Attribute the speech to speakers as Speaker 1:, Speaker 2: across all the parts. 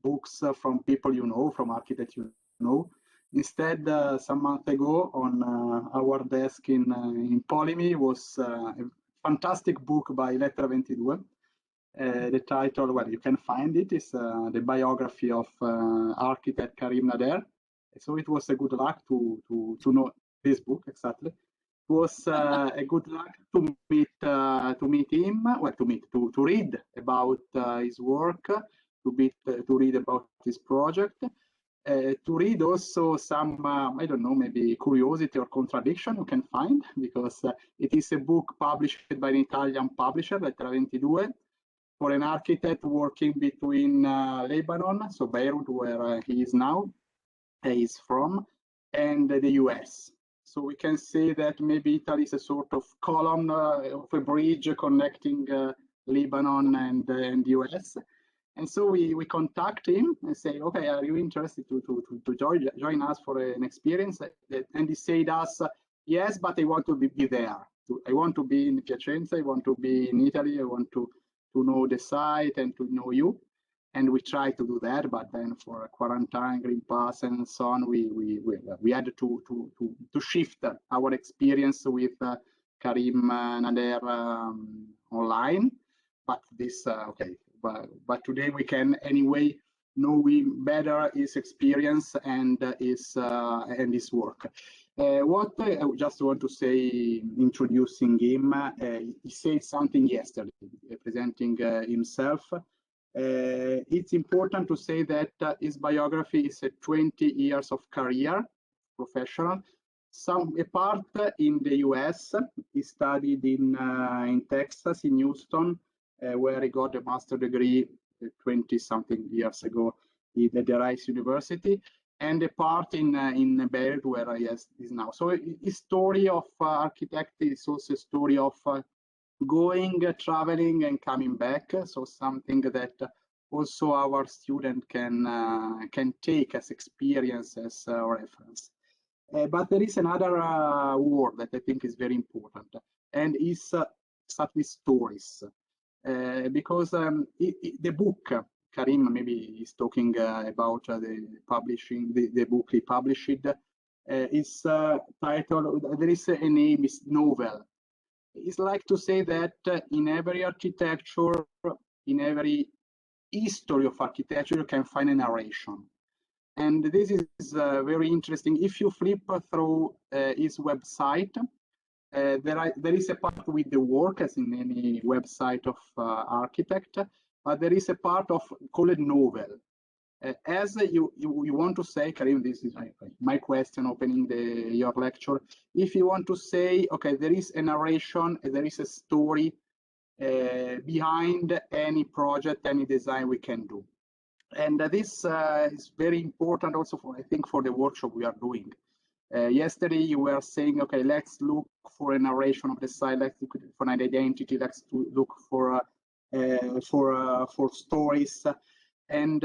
Speaker 1: books from people you know, from architects you know. Instead, some months ago, on our desk in Polimi was a fantastic book by Lettera 22. The title, well, you can find it, is the biography of architect Karim Nader. So it was a good luck to know this book exactly. It was a good luck to meet him, well, to read about his work, to read about his project. To read also some, I don't know, maybe curiosity or contradiction you can find, because it is a book published by an Italian publisher, Lettera 22, for an architect working between Lebanon, so Beirut, where he is now, is from, and the US. So we can say that maybe Italy is a sort of column of a bridge connecting Lebanon and the US. And so we contact him and say, okay, are you interested to join us for an experience? And he said us, yes, but I want to be there. I want to be in Piacenza, I want to be in Italy, I want to know the site and to know you. And we tried to do that, but then for quarantine, Green Pass, and so on, we had to shift our experience with Karim Nader online. But this, okay. But today we can anyway know better his experience and his work. What I just want to say, introducing him, he said something yesterday, presenting himself. It's important to say that his biography is a 20 years of career, professional. A part in the US. He studied in Texas, in Houston, where he got a master's degree 20-something years ago at the Rice University, and a part in Beirut, where he is now. So his story of architect is also a story of going, traveling, and coming back. So something that also our student can take as experience, as a reference. But there is another word that I think is very important, and is start with stories. Because the book, Karim maybe is talking about the publishing, the book he published, is titled, there is a name, is novel. It's like to say that in every architecture, in every history of architecture, you can find a narration. And this is very interesting. If you flip through his website, there is a part with the work, as in any website of architect, but there is a part of called novel. As you want to say, Karim, this is my question opening your lecture. If you want to say, okay, there is a narration, there is a story behind any project, any design we can do. And this is very important also for, I think, for the workshop we are doing. Yesterday you were saying, okay, let's look for a narration of the site, let's look for an identity, let's look for stories, and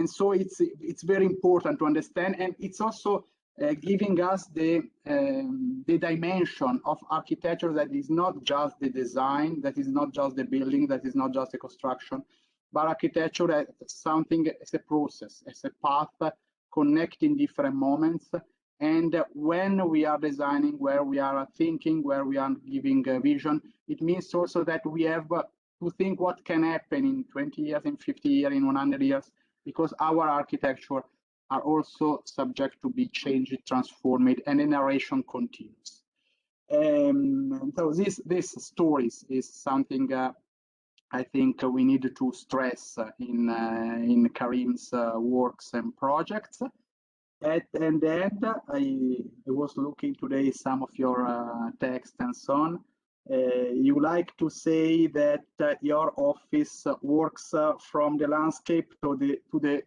Speaker 1: so it's very important to understand, and it's also giving us the dimension of architecture that is not just the design, that is not just the building, that is not just the construction, but architecture as something, as a process, as a path connecting different moments. And when we are designing, where we are thinking, where we are giving a vision, it means also that we have to think what can happen in 20 years, in 50 years, in 100 years, because our architecture are also subject to be changed, transformed, and the narration continues. So this stories is something I think we need to stress in Karim's works and projects. And then I was looking today some of your text and so on. You like to say that your office works from the landscape to the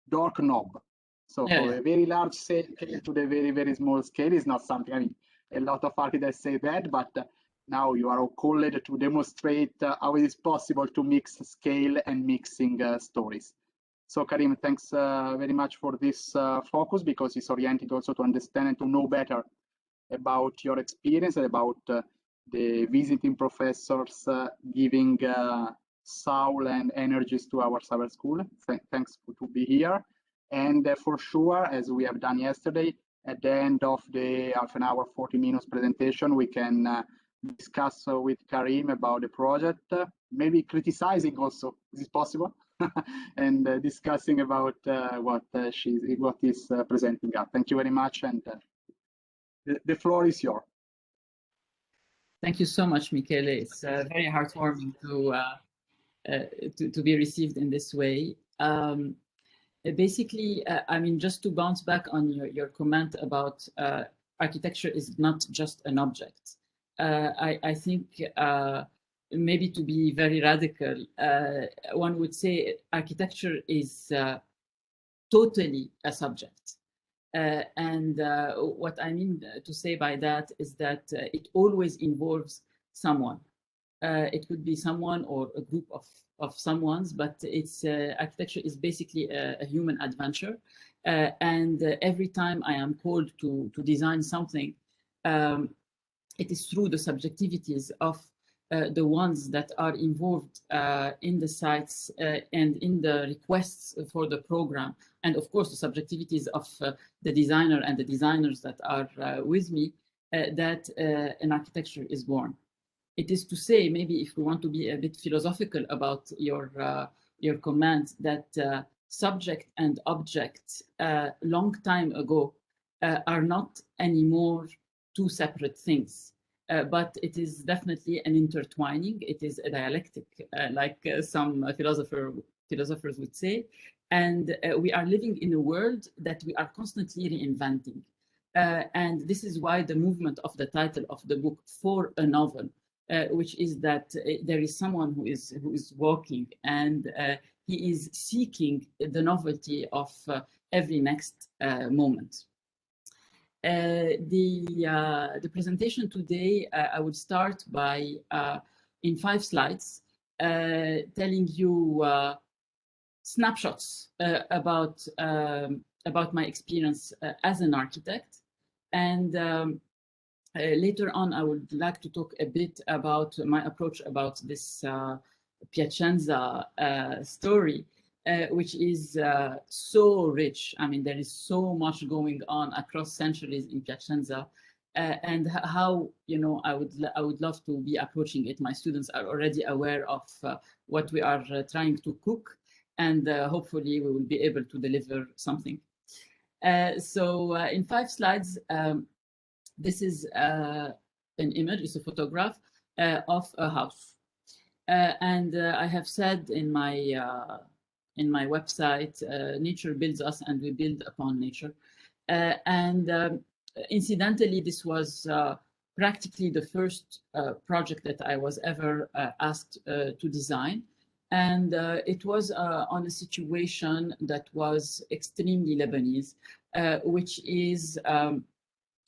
Speaker 1: dark knob. So from a very large scale to the very, very small scale is not something, I mean, a lot of architects say that, but now you are called to demonstrate how it is possible to mix scale and mixing stories. So Karim, thanks very much for this focus, because it's oriented also to understand and to know better about your experience and about the visiting professors giving soul and energies to our cyber school. Thanks to be here. And for sure, as we have done yesterday, at the end of the half an hour, 40 minutes presentation, we can discuss with Karim about the project, maybe criticizing also, is it possible? And discussing about what is presenting us. Thank you very much, and the floor is yours.
Speaker 2: Thank you so much, Michele. It's very heartwarming to be received in this way. Basically, I mean, just to bounce back on your comment about architecture is not just an object. I think maybe to be very radical, one would say architecture is totally a subject. And what I mean to say by that is that it always involves someone. It could be someone or a group of someone's, but it's architecture is basically a human adventure. And every time I am called to design something, it is through the subjectivities of the ones that are involved in the sites and in the requests for the program. And of course, the subjectivities of the designer and the designers that are with me, that an architecture is born. It is to say, maybe if we want to be a bit philosophical about your comment, that subject and object long time ago are not anymore two separate things. But it is definitely an intertwining. It is a dialectic, like some philosophers would say. And we are living in a world that we are constantly reinventing. And this is why the movement of the title of the book, For a Novel, which is that there is someone who is walking and he is seeking the novelty of every next moment. The presentation today, I would start by, in 5 slides, telling you snapshots about my experience as an architect. And later on, I would like to talk a bit about my approach about this Piacenza story. Which is so rich. I mean, there is so much going on across centuries in Piacenza, and how, you know, I would love to be approaching it. My students are already aware of what we are trying to cook, and hopefully we will be able to deliver something. So in 5 slides, this is an image, it's a photograph of a house. And I have said in my website, nature builds us and we build upon nature. Incidentally, this was practically the first project that I was ever asked to design. And it was on a situation that was extremely Lebanese, which is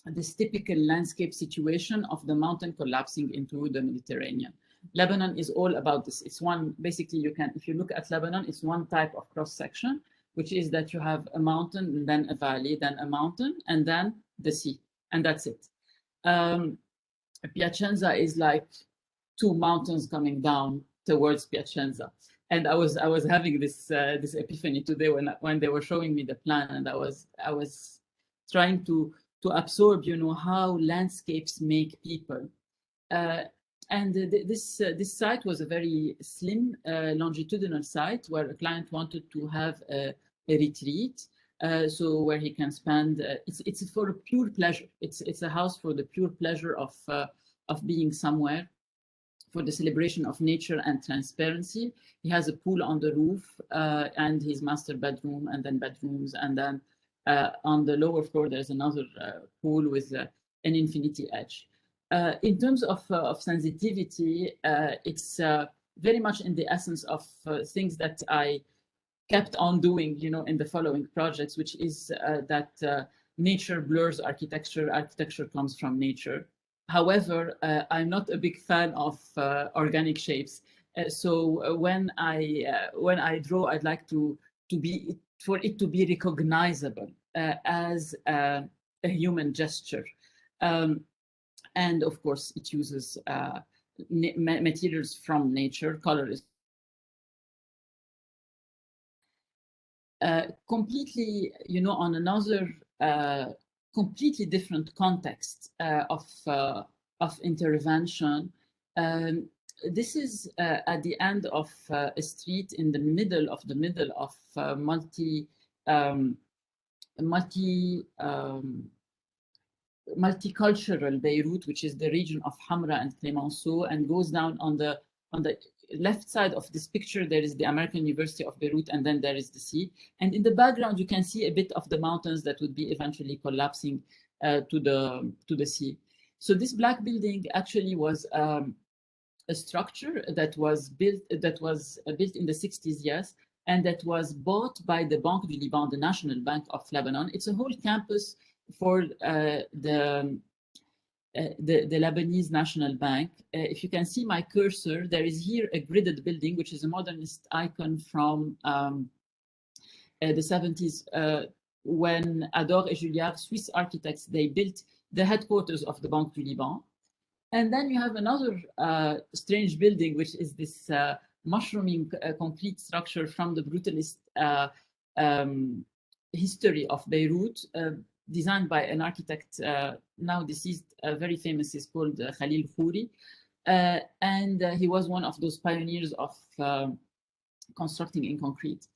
Speaker 2: this typical landscape situation of the mountain collapsing into the Mediterranean. Lebanon is all about this. It's one, basically you can, if you look at Lebanon, it's one type of cross section, which is that you have a mountain and then a valley, then a mountain, and then the sea, and that's it. Piacenza is like 2 mountains coming down towards Piacenza. And I was having this this epiphany today when they were showing me the plan, and I was trying to absorb, you know, how landscapes make people. And this site was a very slim longitudinal site where a client wanted to have a retreat, so where he can spend. It's for a pure pleasure. It's a house for the pure pleasure of being somewhere, for the celebration of nature and transparency. He has a pool on the roof and his master bedroom, and then bedrooms, and then on the lower floor there's another pool with an infinity edge. In terms of sensitivity, it's very much in the essence of things that I kept on doing, you know, in the following projects, which is that nature blurs architecture, architecture comes from nature. However, I'm not a big fan of organic shapes. So when I draw, I'd like for it to be recognizable as a human gesture. And of course, it uses materials from nature. Color is completely, on another completely different context of intervention. This is at the end of a street in the middle of multicultural Beirut, which is the region of Hamra and Clemenceau, and goes down on the left side of this picture. There is the American University of Beirut, and then there is the sea. And in the background, you can see a bit of the mountains that would be eventually collapsing to the sea. So this black building actually was a structure that was built in the 60s, yes, and that was bought by the Banque du Liban, the National Bank of Lebanon. It's a whole campus for the Lebanese National Bank. If you can see my cursor, there is here a gridded building, which is a modernist icon from the 70s, when Ador et Julliard, Swiss architects, they built the headquarters of the Banque du Liban. And then you have another strange building, which is this mushrooming concrete structure from the brutalist history of Beirut, designed by an architect now deceased, very famous, is called Khalil Khouri. And he was one of those pioneers of constructing in concrete.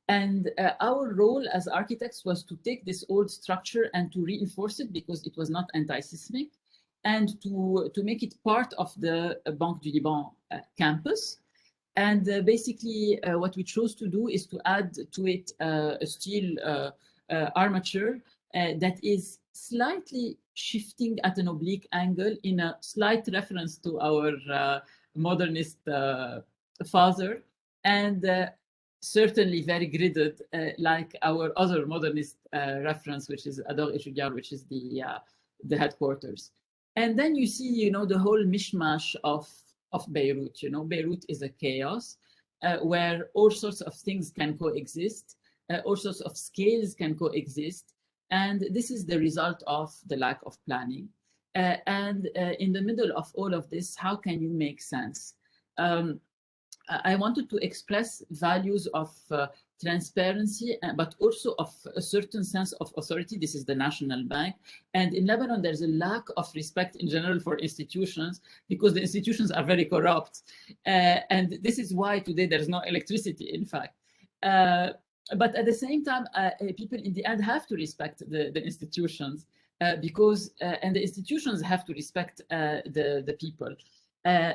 Speaker 2: And our role as architects was to take this old structure and to reinforce it, because it was not anti-seismic, and to make it part of the Banque du Liban campus. And basically, what we chose to do is to add to it a steel armature that is slightly shifting at an oblique angle, in a slight reference to our modernist father, and certainly very gridded, like our other modernist reference, which is Ador et Julliard, which is the headquarters. And then you see, the whole mishmash of Beirut. Beirut is a chaos where all sorts of things can coexist, all sorts of scales can coexist. And this is the result of the lack of planning. And in the middle of all of this, how can you make sense? I wanted to express values of transparency, but also of a certain sense of authority. This is the National Bank. And in Lebanon, there's a lack of respect in general for institutions, because the institutions are very corrupt. And this is why today there's no electricity, in fact. But at the same time, people in the end have to respect the institutions, because, and the institutions have to respect the people.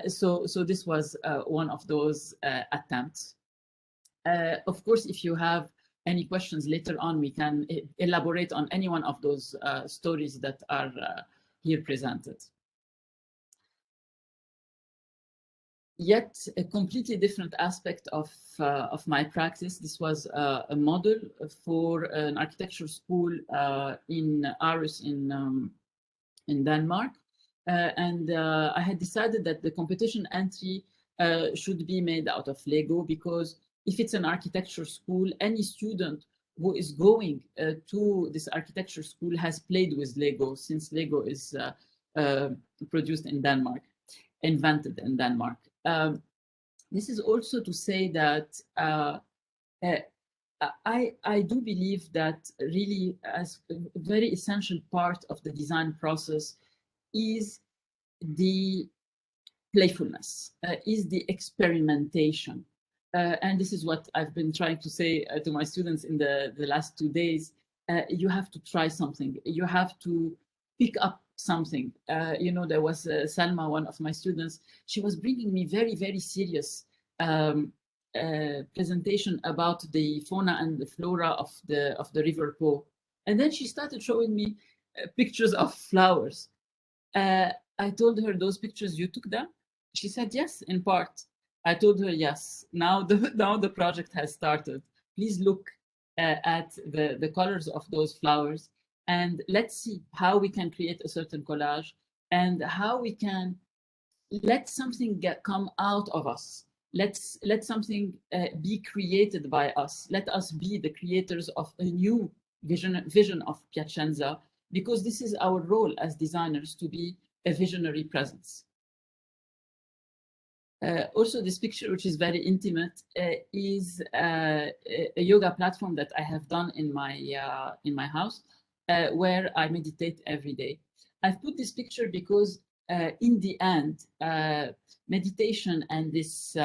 Speaker 2: So this was one of those attempts. Of course, if you have any questions later on, we can elaborate on any one of those stories that are here presented. Yet a completely different aspect of my practice. This was a model for an architecture school in Aarhus in Denmark. And I had decided that the competition entry should be made out of Lego, because if it's an architecture school, any student who is going to this architecture school has played with Lego, since Lego is produced in Denmark, invented in Denmark. This is also to say that I do believe that really, as a very essential part of the design process, is the playfulness, is the experimentation. And this is what I've been trying to say to my students in the last 2 days. You have to try something. You have to pick up something. There was Salma, one of my students. She was bringing me very, very serious presentation about the fauna and the flora of the River Po. And then she started showing me pictures of flowers. I told her, those pictures, you took them? She said, yes, in part. I told her, yes, now the project has started. Please look at the colors of those flowers, and let's see how we can create a certain collage, and how we can let something come out of us. Let something be created by us. Let us be the creators of a new vision of Piacenza, because this is our role as designers, to be a visionary presence. Also, this picture, which is very intimate, is a yoga platform that I have done in my house, where I meditate every day. I've put this picture because in the end, meditation and this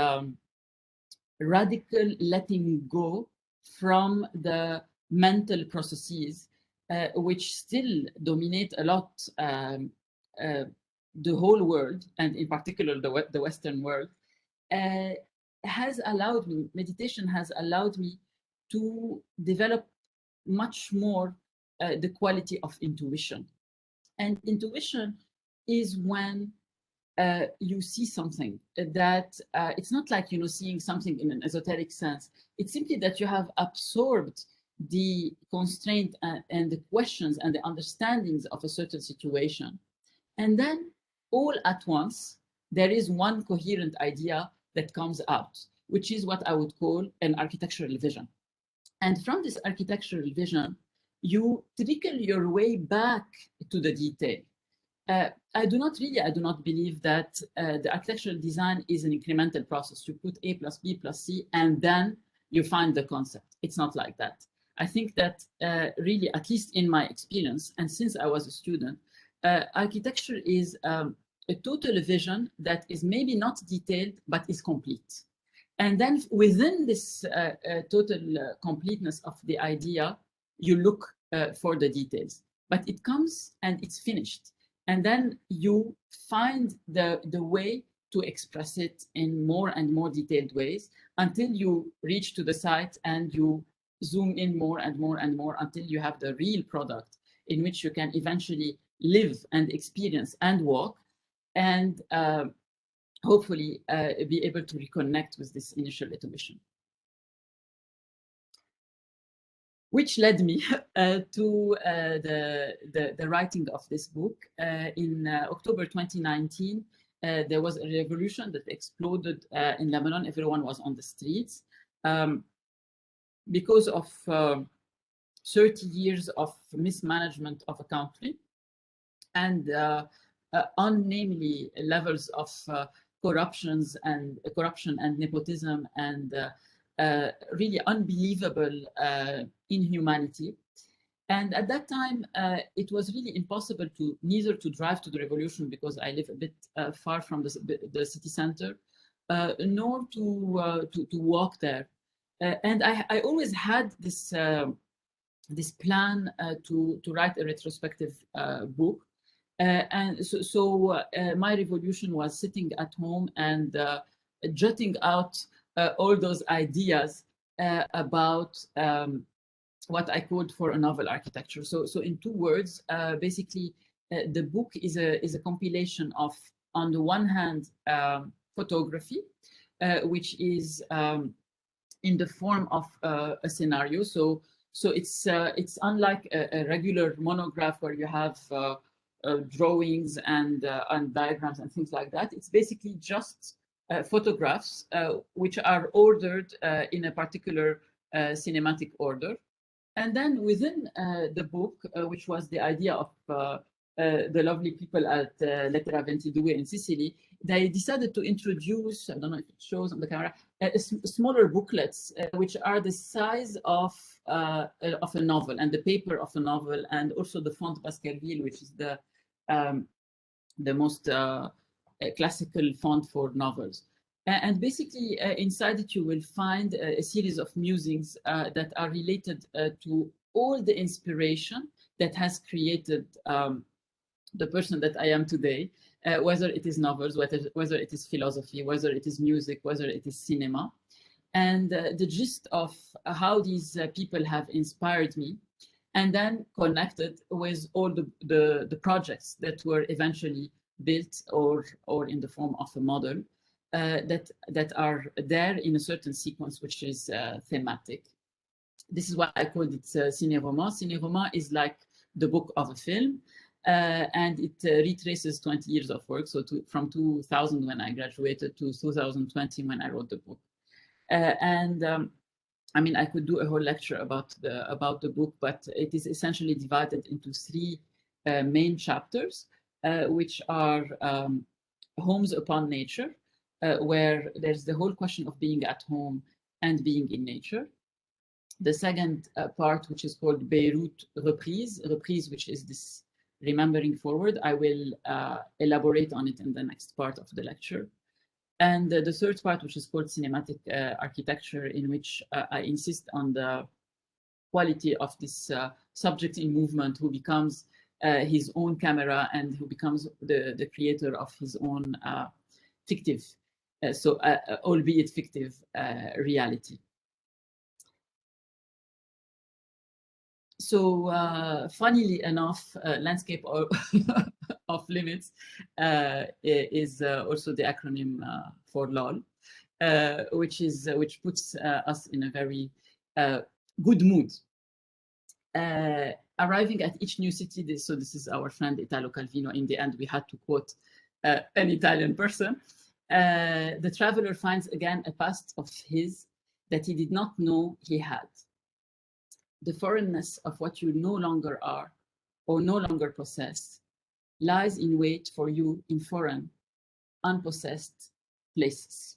Speaker 2: radical letting go from the mental processes, which still dominate a lot the whole world, and in particular the Western world, has allowed me, meditation has allowed me to develop much more the quality of intuition. And intuition is when you see something that it's not like, you know, seeing something in an esoteric sense. It's simply that you have absorbed the constraint and the questions and the understandings of a certain situation. And then all at once, there is one coherent idea that comes out, which is what I would call an architectural vision. And from this architectural vision, you trickle your way back to the detail. I do not believe that the architectural design is an incremental process. You put A plus B plus C, and then you find the concept. It's not like that. I think that really, at least in my experience, and since I was a student, architecture is a total vision that is maybe not detailed, but is complete. And then within this total completeness of the idea, you look for the details. But it comes and it's finished. And then you find the way to express it in more and more detailed ways until you reach to the site and you zoom in more and more and more until you have the real product in which you can eventually live and experience and walk, and hopefully be able to reconnect with this initial intuition. Which led me to the writing of this book. In October 2019, there was a revolution that exploded in Lebanon. Everyone was on the streets because of 30 years of mismanagement of a country and unnamely levels of corruption and nepotism and really unbelievable inhumanity. And at that time, it was really impossible to neither to drive to the revolution because I live a bit far from the city center, nor to walk there. And I always had this this plan to write a retrospective book. And so my revolution was sitting at home and jotting out all those ideas about what I called for a novel architecture. So in two words, basically, the book is a compilation of, on the one hand, photography, which is in the form of a scenario. So it's unlike a regular monograph where you have drawings and diagrams and things like that. It's basically just photographs which are ordered in a particular cinematic order. And then within the book, which was the idea of the lovely people at Lettera 22 in Sicily, they decided to introduce, I don't know if it shows on the camera, smaller booklets, which are the size of a novel and the paper of a novel, and also the font Baskerville, which is the most classical font for novels. And basically, inside it, you will find a series of musings that are related to all the inspiration that has created the person that I am today, whether it is novels, whether it is philosophy, whether it is music, whether it is cinema. And the gist of how these people have inspired me, and then connected with all the projects that were eventually built or in the form of a model. That are there in a certain sequence, which is thematic. This is why I called it ciné-roman. Ciné-roman is like the book of a film, and it retraces 20 years of work. So from 2000 when I graduated to 2020 when I wrote the book. I mean, I could do a whole lecture about the book, but it is essentially divided into three main chapters, which are Homes Upon Nature, where there's the whole question of being at home and being in nature. The second part, which is called Beirut Reprise, which is this remembering forward. I will elaborate on it in the next part of the lecture. And the third part, which is called Cinematic Architecture, in which I insist on the quality of this subject in movement who becomes his own camera and who becomes the creator of his own fictive, albeit fictive reality. So funnily enough, landscape of limits is also the acronym for LOL, which puts us in a very good mood. Arriving at each new city, so this is our friend Italo Calvino. In the end, we had to quote an Italian person. The traveler finds again a past of his that he did not know he had. The foreignness of what you no longer are or no longer possess lies in wait for you in foreign, unpossessed places.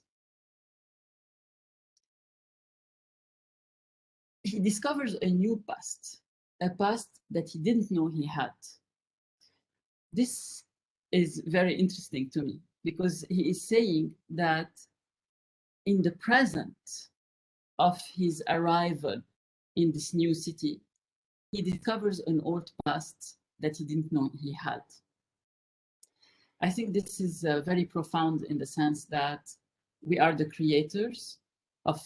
Speaker 2: He discovers a new past, a past that he didn't know he had. This is very interesting to me because he is saying that in the present of his arrival in this new city, he discovers an old past that he didn't know he had. I think this is very profound in the sense that we are the creators of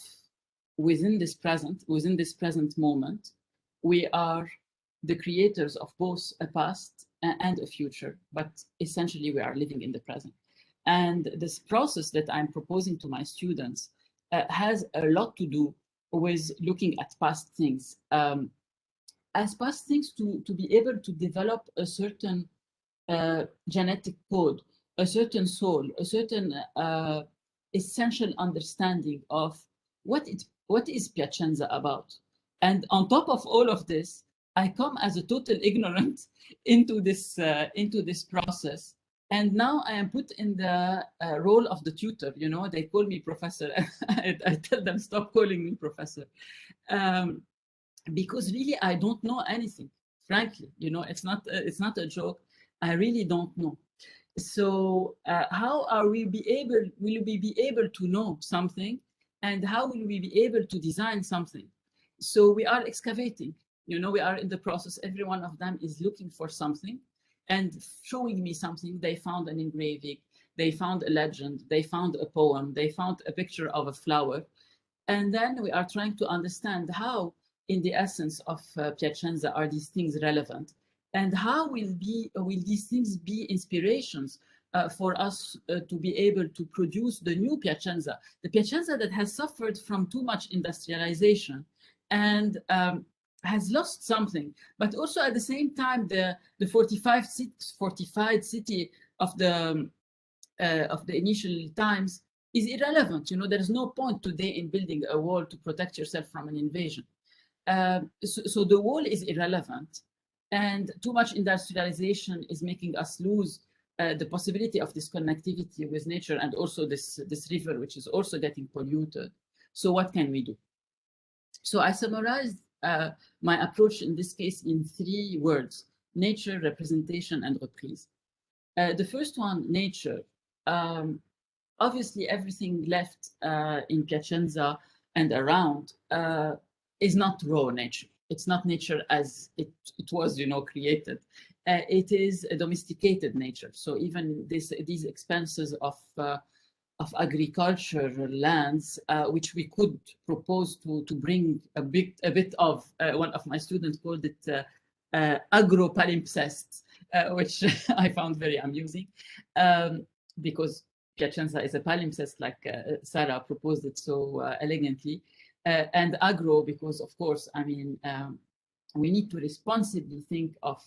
Speaker 2: within this present moment. We are the creators of both a past and a future, but essentially we are living in the present. And this process that I'm proposing to my students has a lot to do with looking at past things as past things to be able to develop a certain genetic code, a certain soul, a certain essential understanding of what is Piacenza about. And on top of all of this, I come as a total ignorant into this process. And now I am put in the role of the tutor. You know, they call me professor. I tell them, stop calling me professor. Because really, I don't know anything, frankly. You know, it's not a joke. I really don't know. So how will we be able to know something? And how will we be able to design something? So we are excavating. You know, we are in the process. Every one of them is looking for something and showing me something. They found an engraving, they found a legend, they found a poem, they found a picture of a flower. And then we are trying to understand how, in the essence of Piacenza, are these things relevant? And how will these things be inspirations for us to be able to produce the new Piacenza, the Piacenza that has suffered from too much industrialization and has lost something, but also at the same time the fortified city of the initial times is irrelevant. You know, there is no point today in building a wall to protect yourself from an invasion. So the wall is irrelevant, and too much industrialization is making us lose the possibility of this connectivity with nature, and also this river, which is also getting polluted. So what can we do? So I summarized my approach in this case in 3 words: nature, representation, and reprise. The first one, nature. Obviously, everything left in Piacenza and around is not raw nature. It's not nature as it was, you know, created. It is a domesticated nature. So even these expanses of agricultural lands, which we could propose to bring a bit of, one of my students called it agro-palimpsest, which I found very amusing, because Piacenza is a palimpsest, like Sarah proposed it so elegantly, and agro, because of course, I mean, we need to responsibly think of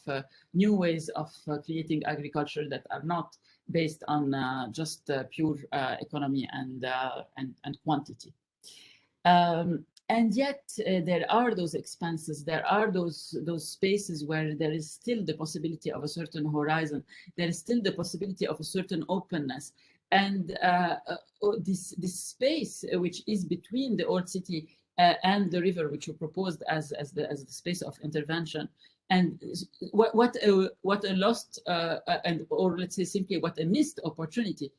Speaker 2: new ways of creating agriculture that are not based on just pure economy and quantity. And yet there are those expanses, there are those spaces where there is still the possibility of a certain horizon, there is still the possibility of a certain openness. And this space which is between the old city and the river, which you proposed as the space of intervention, and what a lost and or let's say simply what a missed opportunity.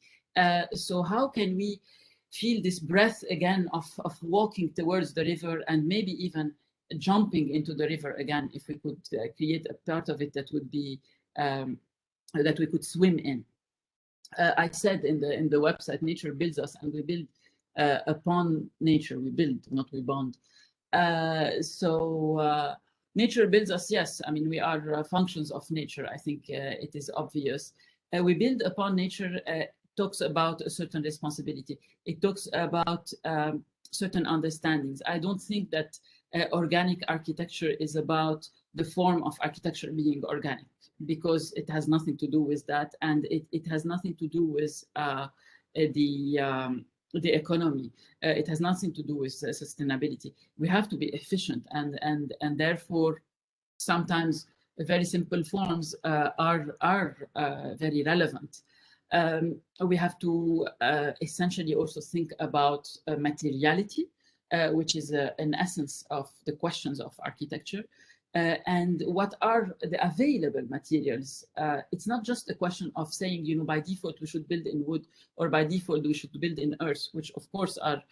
Speaker 2: So how can we feel this breath again of walking towards the river and maybe even jumping into the river again, if we could create a part of it that would be that we could swim in. I said in the website, nature builds us, and we build upon nature. We build, not we bond. Nature builds us. Yes, I mean we are functions of nature. I think it is obvious. We build upon nature. Talks about a certain responsibility. It talks about certain understandings. I don't think that organic architecture is about the form of architecture being organic, because it has nothing to do with that, and it has nothing to do with the economy. It has nothing to do with sustainability. We have to be efficient, and therefore sometimes very simple forms are very relevant. We have to essentially also think about materiality, which is an essence of the questions of architecture. And what are the available materials? It's not just a question of saying, you know, by default we should build in wood, or by default we should build in earth, which of course are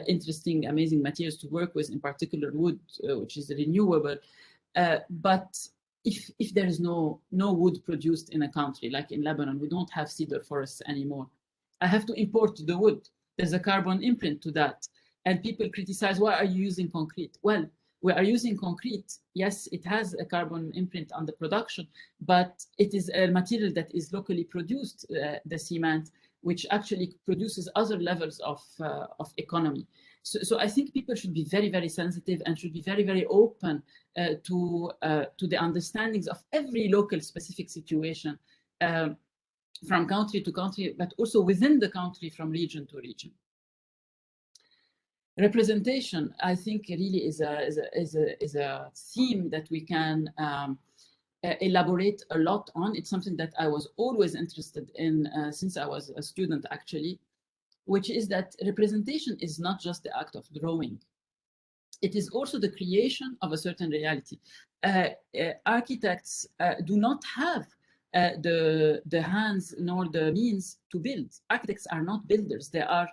Speaker 2: interesting, amazing materials to work with, in particular wood, which is renewable. But if there is no wood produced in a country, like in Lebanon, we don't have cedar forests anymore. I have to import the wood. There's a carbon imprint to that. And people criticize, why are you using concrete? Well, we are using concrete. Yes, it has a carbon imprint on the production, but it is a material that is locally produced, the cement, which actually produces other levels of economy. So I think people should be very, very sensitive and should be very, very open to the understandings of every local specific situation from country to country, but also within the country from region to region. Representation, I think, really is a theme that we can elaborate a lot on. It's something that I was always interested in since I was a student, actually, which is that representation is not just the act of drawing. It is also the creation of a certain reality. Architects do not have the hands nor the means to build. Architects are not builders. They are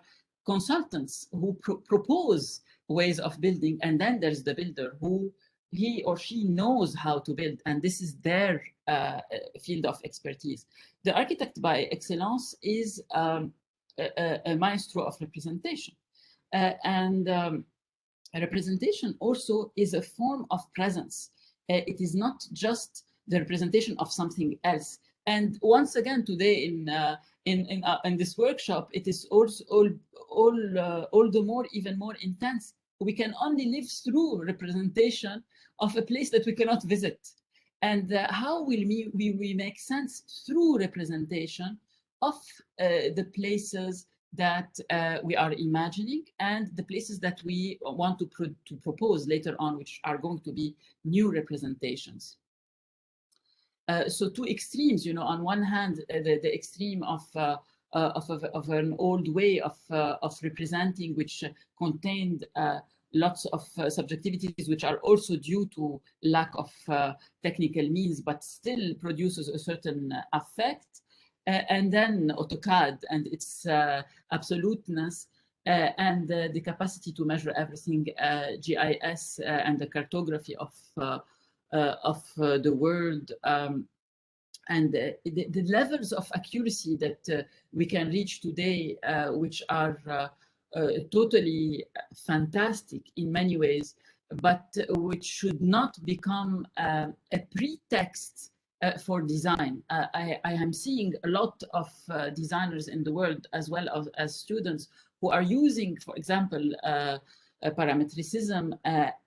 Speaker 2: consultants who propose ways of building, and then there's the builder who he or she knows how to build, and this is their field of expertise. The architect by excellence is a maestro of representation, representation also is a form of presence. It is not just the representation of something else. And once again, today in this workshop, it is also all the more, even more intense. We can only live through representation of a place that we cannot visit. And how will we make sense through representation of the places that we are imagining and the places that we want to propose later on, which are going to be new representations. So two extremes, you know, on one hand, the extreme of an old way of representing, which contained lots of subjectivities, which are also due to lack of technical means, but still produces a certain effect. And then AutoCAD and its absoluteness and the capacity to measure everything, GIS and the cartography of the world, and the levels of accuracy that we can reach today, which are totally fantastic in many ways, but which should not become a pretext for design. I am seeing a lot of designers in the world, as well as students, who are using, for example, parametricism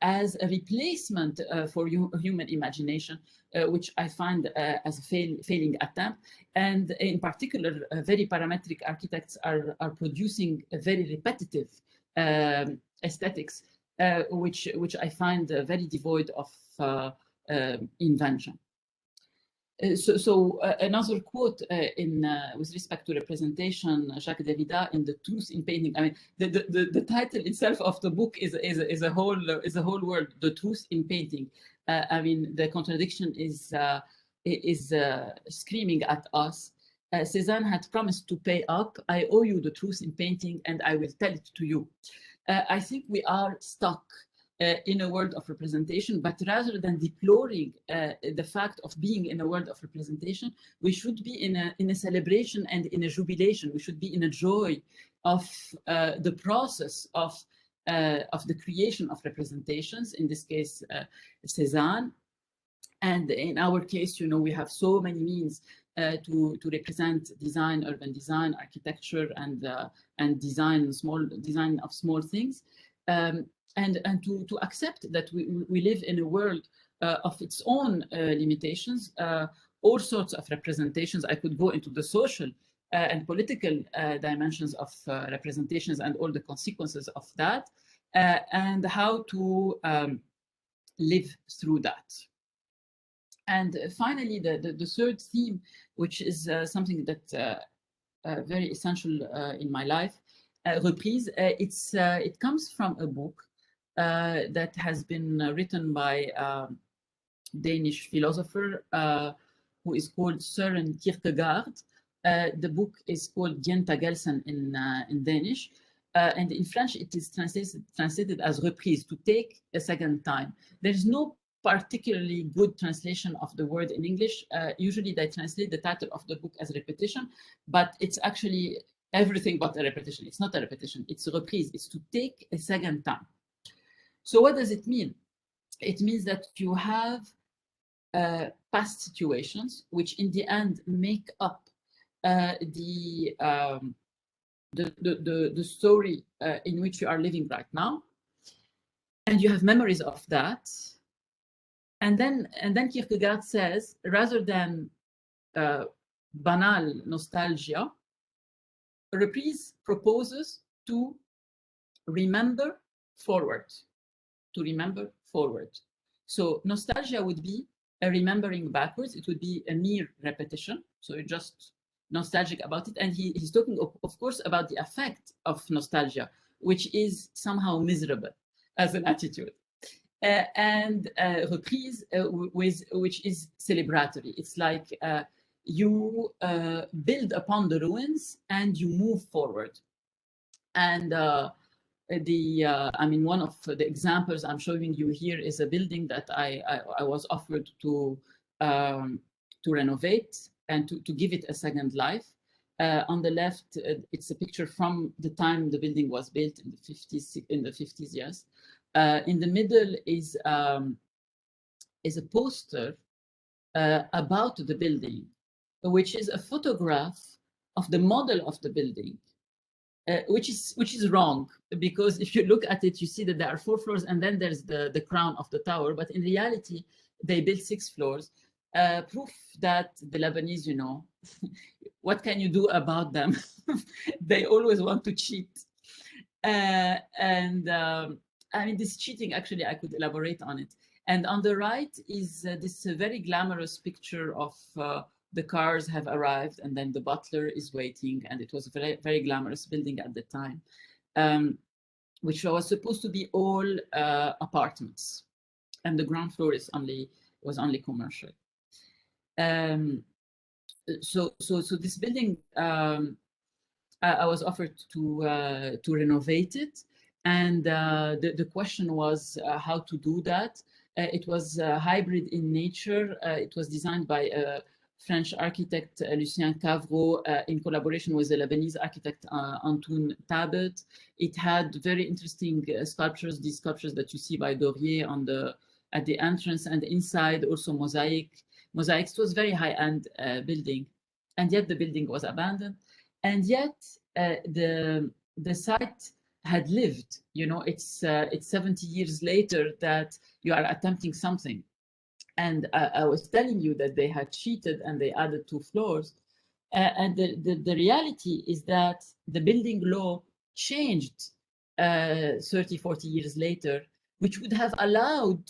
Speaker 2: as a replacement for human imagination, which I find as a failing attempt. And in particular, very parametric architects are producing a very repetitive aesthetics, which I find very devoid of invention. Another quote with respect to representation, Jacques Derrida in The Truth in Painting. I mean, the title itself of the book is a whole word, The Truth in Painting. I mean, the contradiction is screaming at us. Cézanne had promised to pay up. I owe you the truth in painting, and I will tell it to you. I think we are stuck in a world of representation, but rather than deploring the fact of being in a world of representation, we should be in a celebration and in a jubilation. We should be in a joy of the process of the creation of representations, in this case, Cézanne. And in our case, you know, we have so many means to represent design, urban design, architecture, and design of small things. And to accept that we live in a world of its own limitations, all sorts of representations. I could go into the social and political dimensions of representations and all the consequences of that, and how to live through that. And finally, the third theme, which is something that very essential in my life, reprise. It comes from a book that has been written by a Danish philosopher who is called Søren Kierkegaard. The book is called Gjentagelsen in Danish. And in French, it is translated as reprise, to take a second time. There is no particularly good translation of the word in English. Usually they translate the title of the book as repetition, but it's actually everything but a repetition. It's not a repetition, it's a reprise. It's to take a second time. So what does it mean? It means that you have past situations which in the end make up the story in which you are living right now. And you have memories of that. And then Kierkegaard says, rather than banal nostalgia, reprise proposes to remember forward, So nostalgia would be a remembering backwards. It would be a mere repetition. So you're just nostalgic about it. And he's talking, of course, about the effect of nostalgia, which is somehow miserable as an attitude. And reprise, which is celebratory. It's like you build upon the ruins and you move forward. And I mean, one of the examples I'm showing you here is a building that I was offered to renovate and to give it a second life. On the left, it's a picture from the time the building was built in the 50s, yes. In the middle is a poster about the building, which is a photograph of the model of the building, which is wrong, because if you look at it, you see that there are 4 floors and then there's the crown of the tower. But in reality, they built 6 floors. Proof that the Lebanese, you know, what can you do about them? They always want to cheat. I mean, this cheating, actually, I could elaborate on it. And on the right is this very glamorous picture of the cars have arrived and then the butler is waiting. And it was a very, very glamorous building at the time, which was supposed to be all apartments. And the ground floor was only commercial. So this building, I was offered to renovate it. And the question was how to do that. It was hybrid in nature. It was designed by a French architect, Lucien Cavreau, in collaboration with the Lebanese architect, Antoun Tabet. It had very interesting sculptures, these sculptures that you see by Dorier at the entrance, and inside also mosaics. It was very high-end building, and yet the building was abandoned. And yet the site had lived. You know, it's 70 years later that you are attempting something. And I was telling you that they had cheated and they added 2 floors. And the reality is that the building law changed 30, 40 years later, which would have allowed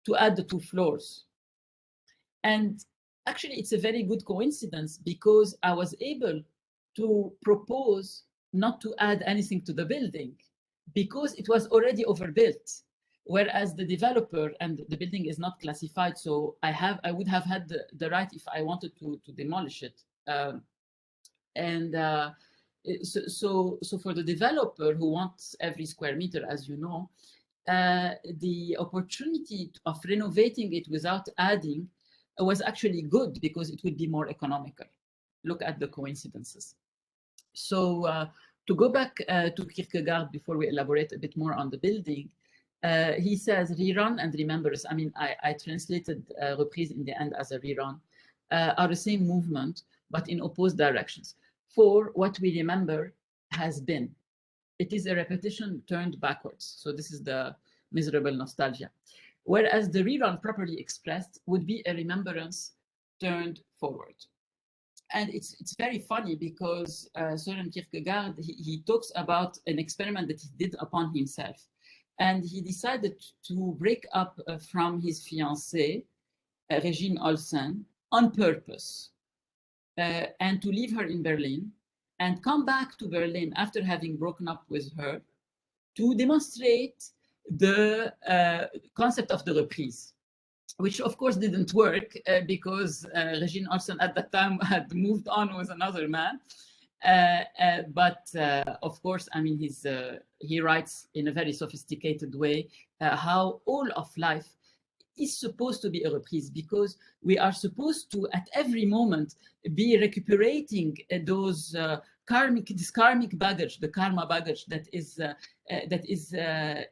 Speaker 2: to add the 2 floors. And actually, it's a very good coincidence because I was able to propose not to add anything to the building because it was already overbuilt. Whereas the developer, and the building is not classified, so I would have had the right if I wanted to demolish it. So for the developer who wants every square meter, as you know, the opportunity of renovating it without adding was actually good because it would be more economical. Look at the coincidences. So to go back to Kierkegaard before we elaborate a bit more on the building, he says rerun and remembers. I mean, I translated reprise in the end as a rerun, are the same movement, but in opposite directions. For what we remember has been. It is a repetition turned backwards. So this is the miserable nostalgia. Whereas the rerun properly expressed would be a remembrance turned forward. And it's very funny because Søren Kierkegaard, he talks about an experiment that he did upon himself. And he decided to break up from his fiancée, Regine Olsen, on purpose, and to leave her in Berlin and come back to Berlin after having broken up with her to demonstrate the concept of the reprise, which of course didn't work because Regine Olsen at that time had moved on with another man. But of course, I mean, he writes in a very sophisticated way how all of life is supposed to be a reprise, because we are supposed to, at every moment, be recuperating those this karmic baggage, the karma baggage that is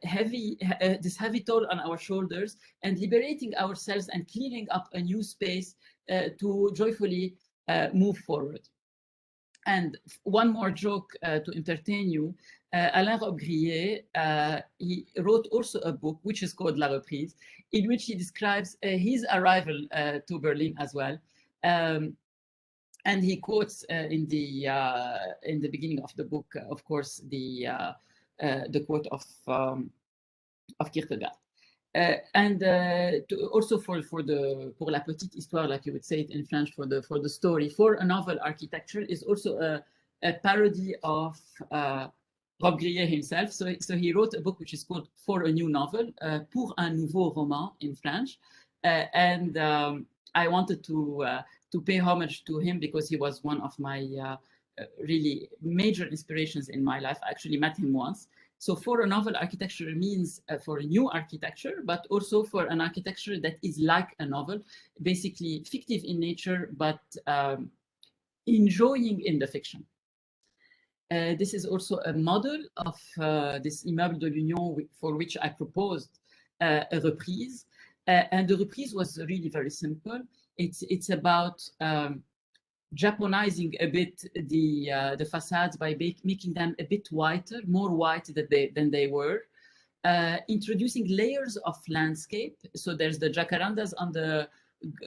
Speaker 2: heavy, this heavy toll on our shoulders, and liberating ourselves and clearing up a new space to joyfully move forward. And one more joke to entertain you. Alain Robbe-Grillet, he wrote also a book which is called La Reprise, in which he describes his arrival to Berlin as well. And he quotes in the beginning of the book, of course, the quote of Kierkegaard. Also for la petite histoire, like you would say it in French, for the story, for a novel architecture is also a parody of Robbe-Grillet himself. So he wrote a book which is called For a New Novel, Pour un nouveau roman in French, and I wanted to pay homage to him because he was one of my really major inspirations in my life. I actually met him once. So for a novel architecture means for a new architecture, but also for an architecture that is like a novel, basically fictive in nature, but enjoying in the fiction. This is also a model of this Immeuble de l'Union for which I proposed a reprise. And the reprise was really very simple. It's about Japanizing a bit the facades by making them a bit whiter, more white than they were, introducing layers of landscape. So there's the jacarandas on the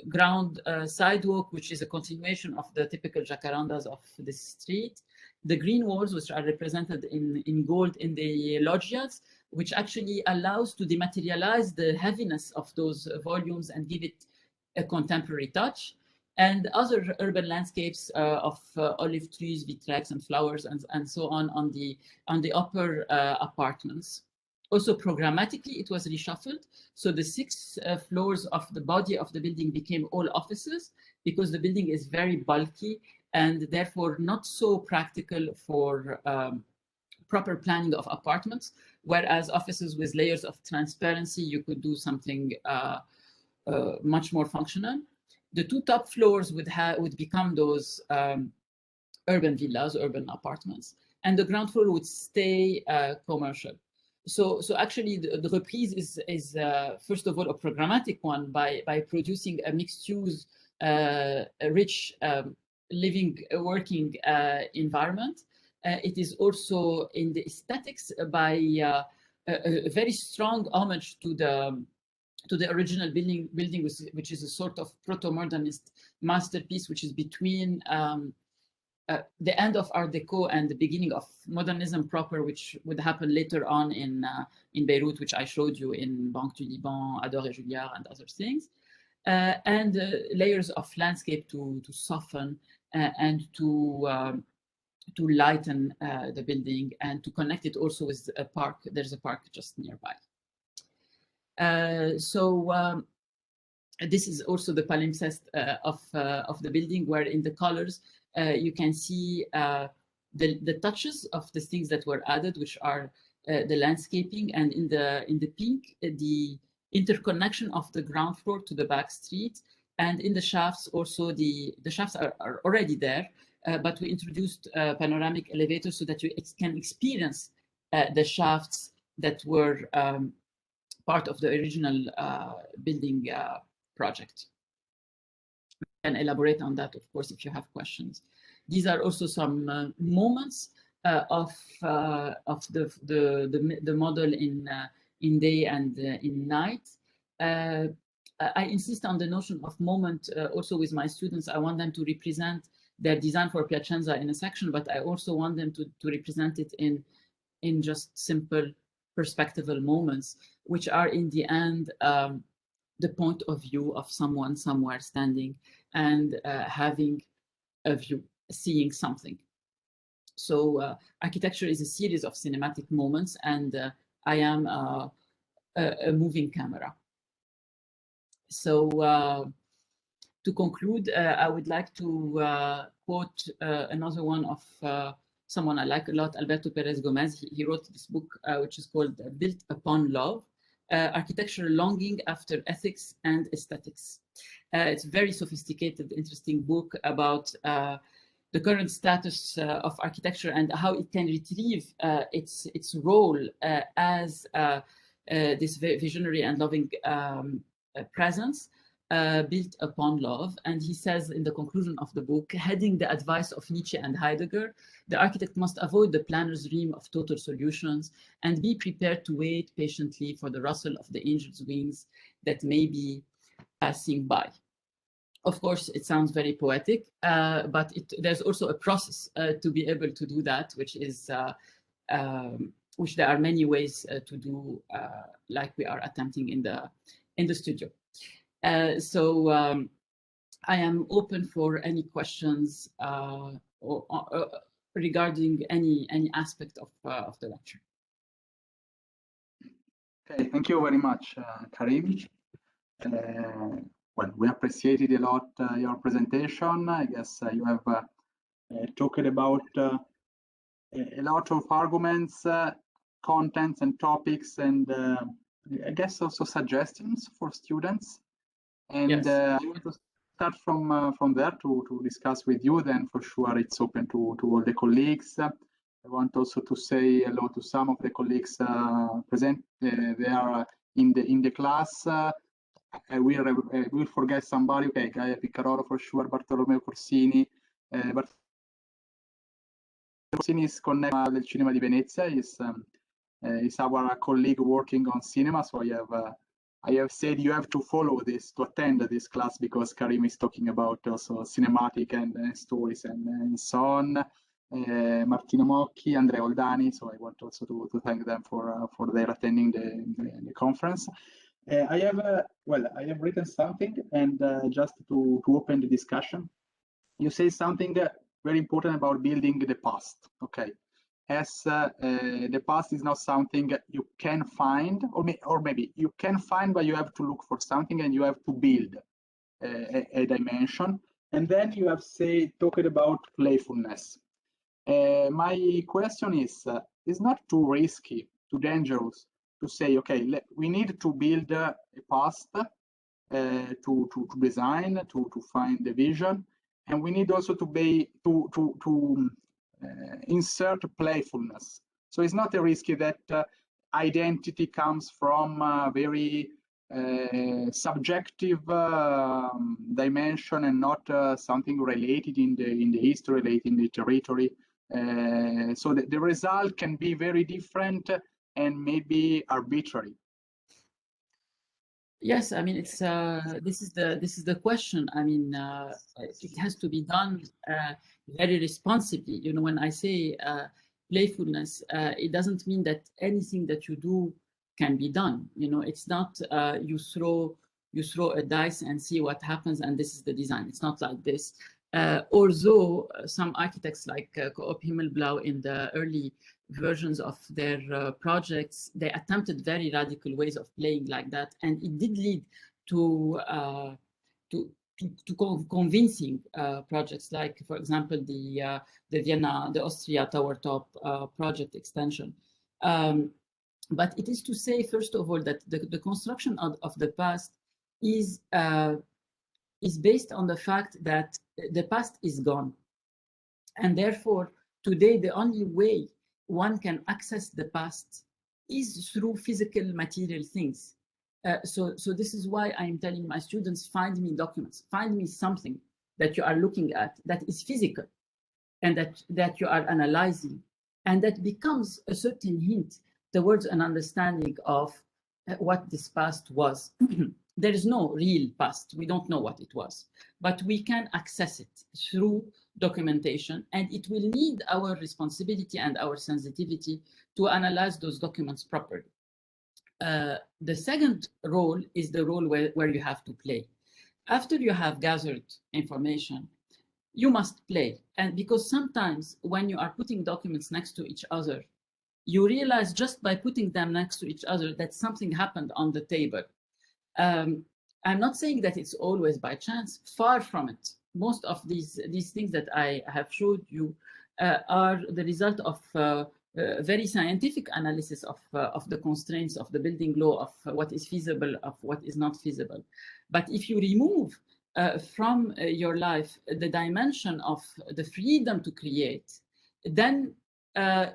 Speaker 2: ground sidewalk, which is a continuation of the typical jacarandas of the street. The green walls, which are represented in gold in the loggias, which actually allows to dematerialize the heaviness of those volumes and give it a contemporary touch. And other urban landscapes of olive trees, vitrex, and flowers, and so on the upper apartments. Also, programmatically, it was reshuffled. So the 6 floors of the body of the building became all offices, because the building is very bulky and therefore not so practical for proper planning of apartments. Whereas offices with layers of transparency, you could do something much more functional. The 2 top floors would become those urban villas, urban apartments, and the ground floor would stay commercial. So actually, the reprise is first of all a programmatic one by producing a mixed-use, rich living, working environment. It is also in the aesthetics by a very strong homage to the original building, which is a sort of proto-modernist masterpiece, which is between the end of Art Deco and the beginning of modernism proper, which would happen later on in Beirut, which I showed you in Banque du Liban, Adore et Julliard, and other things. and layers of landscape to soften and to lighten the building and to connect it also with a park. There's a park just nearby. This is also the palimpsest of the building, where in the colors you can see the touches of the things that were added, which are the landscaping, and in the pink, the interconnection of the ground floor to the back street, and in the shafts also the shafts are already there, but we introduced panoramic elevators so that you can experience the shafts that were part of the original building project. And elaborate on that, of course, if you have questions. These are also some moments of the model in day and in night. I insist on the notion of moment also with my students. I want them to represent their design for Piacenza in a section, but I also want them to represent it in just simple perspectival moments, which are in the end the point of view of someone somewhere standing and having a view, seeing something. So architecture is a series of cinematic moments, and I am a moving camera. So to conclude, I would like to quote another one of someone I like a lot, Alberto Perez Gomez. He wrote this book, which is called Built Upon Love, Architecture Longing After Ethics and Aesthetics. It's a very sophisticated, interesting book about the current status of architecture and how it can retrieve its role as this visionary and loving presence built upon love. And he says in the conclusion of the book, heading the advice of Nietzsche and Heidegger, the architect must avoid the planner's dream of total solutions and be prepared to wait patiently for the rustle of the angel's wings that may be passing by. Of course, it sounds very poetic, but there's also a process to be able to do that, which is which there are many ways to do, like we are attempting in the studio. So I am open for any questions or regarding any aspect of the lecture.
Speaker 1: Okay, thank you very much, Karim. Well, we appreciated a lot your presentation. I guess you have talked about a lot of arguments, contents and topics, and I guess also suggestions for students. And
Speaker 2: Yes.
Speaker 1: I want to start from there to discuss with you. Then for sure it's open to all the colleagues. I want also to say hello to some of the colleagues present. They are in the class. I will forget somebody. Okay, Gaia Piccarolo for sure. Bartolomeo Corsini. Corsini is connected del Cinema di Venezia. Is our colleague working on cinema. So I have said you have to follow this to attend this class because Karim is talking about also cinematic and stories and so on. Martino Mocchi, Andrea Oldani. So I want also to thank them for their attending the conference. I have written something, and just to open the discussion, you say something very important about building the past. Okay, as the past is not something you can find, or maybe you can find, but you have to look for something, and you have to build a dimension. And then you have talked about playfulness. My question is not too risky, too dangerous to say, okay, we need to build a past to design, to find the vision, and we need also to insert playfulness. So it's not a risky that identity comes from very subjective dimension and not something related in the history, related in the territory. So the result can be very different and maybe arbitrary.
Speaker 2: Yes, I mean it's this is the question. I mean it has to be done very responsibly. You know, when I say playfulness, it doesn't mean that anything that you do can be done. You know, it's not you throw you throw a dice and see what happens, and this is the design. It's not like this. Although some architects like Coop Himmelblau in the early versions of their projects, they attempted very radical ways of playing like that, and it did lead to convincing projects, like, for example, the Vienna, the Austria Tower Top project extension. But it is to say, first of all, that the construction of the past is based on the fact that the past is gone. And therefore, today, the only way one can access the past is through physical material things. So this is why I'm telling my students, find me documents, find me something that you are looking at that is physical and that you are analyzing, and that becomes a certain hint towards an understanding of what this past was. There is no real past. We don't know what it was, but we can access it through documentation, and it will need our responsibility and our sensitivity to analyze those documents properly. The second role is the role where you have to play. After you have gathered information, you must play. And because sometimes when you are putting documents next to each other, you realize just by putting them next to each other that something happened on the table. I'm not saying that it's always by chance, far from it. Most of these things that I have showed you are the result of very scientific analysis of the constraints of the building law, of what is feasible, of what is not feasible. But if you remove from your life the dimension of the freedom to create, then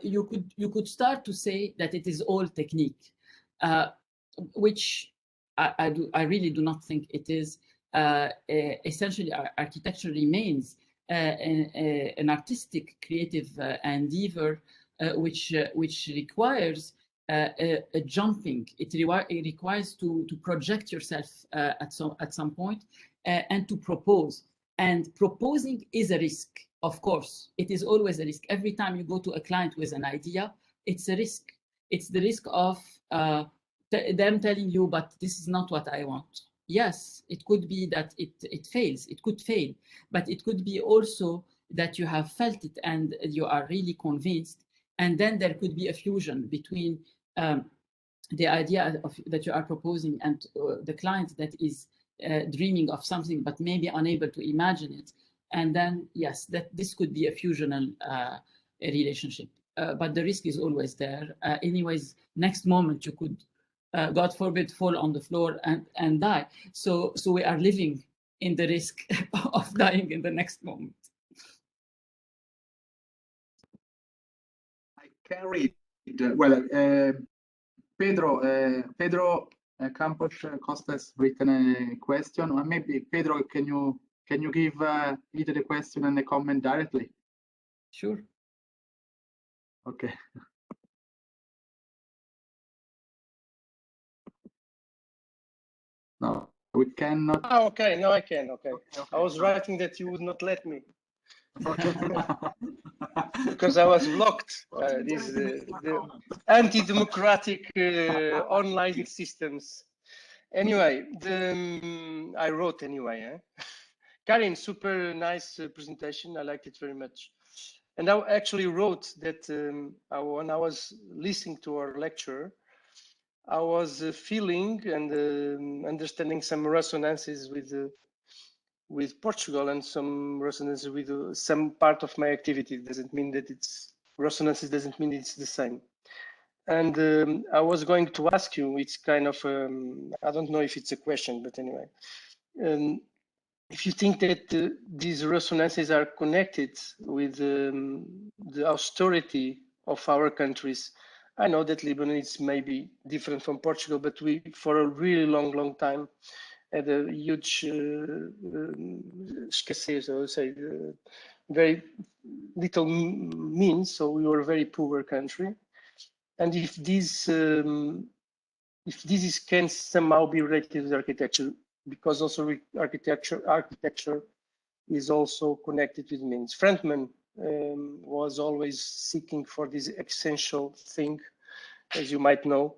Speaker 2: you could start to say that it is all technique, which I really do not think it is. Essentially, architecture remains an artistic, creative endeavor, which requires a jumping. It requires to project yourself at some point and to propose. And proposing is a risk. Of course, it is always a risk. Every time you go to a client with an idea, it's a risk. It's the risk of them telling you, but this is not what I want. Yes, it could be that it fails. It could fail, but it could be also that you have felt it and you are really convinced. And then there could be a fusion between the idea that you are proposing and the client that is dreaming of something, but maybe unable to imagine it. And then, yes, that this could be a fusional relationship. But the risk is always there. Anyways, next moment you could, God forbid, fall on the floor and die. So we are living in the risk of dying in the next moment.
Speaker 1: I can read. Well, Pedro Campos Costa has written a question, or maybe Pedro, can you give either the question and the comment directly?
Speaker 2: Sure.
Speaker 1: Okay. No, we cannot.
Speaker 3: Oh, okay. No, I can. Okay. I was writing that you would not let me.
Speaker 1: Okay.
Speaker 3: Because I was blocked. These the anti-democratic online systems. Anyway, I wrote anyway. Karim, super nice presentation. I liked it very much. And I actually wrote that when I was listening to our lecture, I was feeling and understanding some resonances with Portugal and some resonances with some part of my activity. It doesn't mean that it's resonances. Doesn't mean it's the same. And I was going to ask you. It's kind of I don't know if it's a question, but anyway, if you think that these resonances are connected with the austerity of our countries. I know that Lebanon is maybe different from Portugal, but we, for a really long time, had a huge escassez, I would say, very little means. So we were a very poor country. And if this can somehow be related with architecture, because also architecture is also connected with means. Friedman was always seeking for this essential thing, as you might know.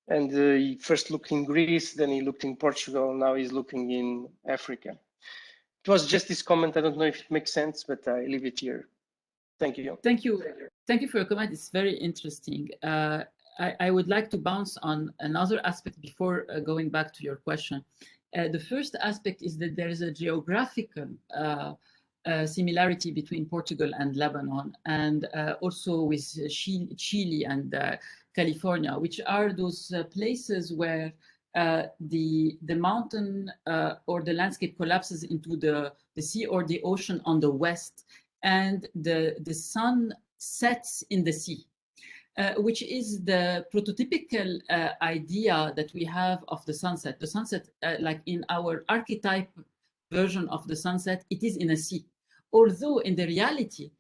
Speaker 3: And he first looked in Greece, then he looked in Portugal, now he's looking in Africa. It was just this comment. I don't know if it makes sense, but I leave it here. Thank you.
Speaker 2: Thank you. Thank you for your comment. It's very interesting. I would like to bounce on another aspect before going back to your question. The first aspect is that there is a geographical similarity between Portugal and Lebanon, and also with Chile and California, which are those places where the mountain or the landscape collapses into the sea or the ocean on the west, and the sun sets in the sea, which is the prototypical idea that we have of the sunset. The sunset, like in our archetype version of the sunset, it is in a sea. Although in the reality,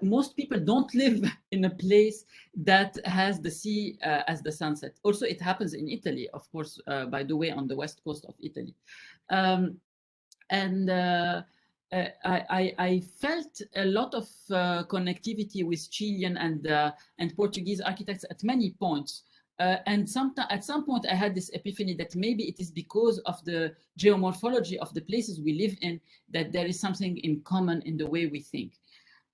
Speaker 2: most people don't live in a place that has the sea as the sunset. Also, it happens in Italy, of course, by the way, on the west coast of Italy. I felt a lot of connectivity with Chilean and Portuguese architects at many points. And at some point, I had this epiphany that maybe it is because of the geomorphology of the places we live in that there is something in common in the way we think.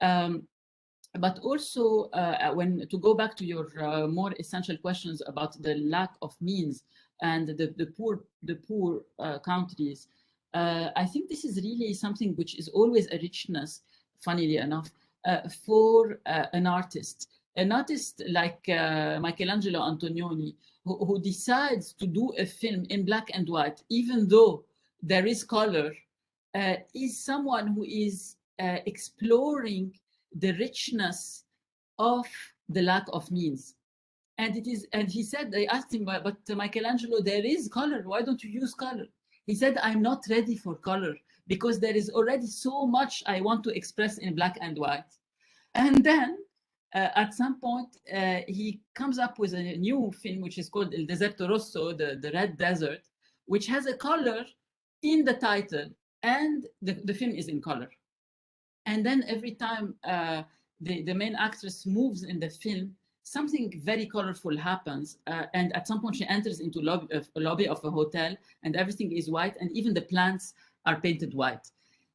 Speaker 2: But also, to go back to your more essential questions about the lack of means and the poor countries, I think this is really something which is always a richness, funnily enough, for an artist. An artist like Michelangelo Antonioni, who decides to do a film in black and white, even though there is color, is someone who is exploring the richness of the lack of means. And he said, they asked him, but Michelangelo, there is color. Why don't you use color? He said, I'm not ready for color because there is already so much I want to express in black and white. And then at some point, he comes up with a new film, which is called El Deserto Rosso, the Red Desert, which has a color in the title, and the film is in color. And then every time the main actress moves in the film, something very colorful happens. And at some point, she enters into a lobby of a hotel, and everything is white, and even the plants are painted white.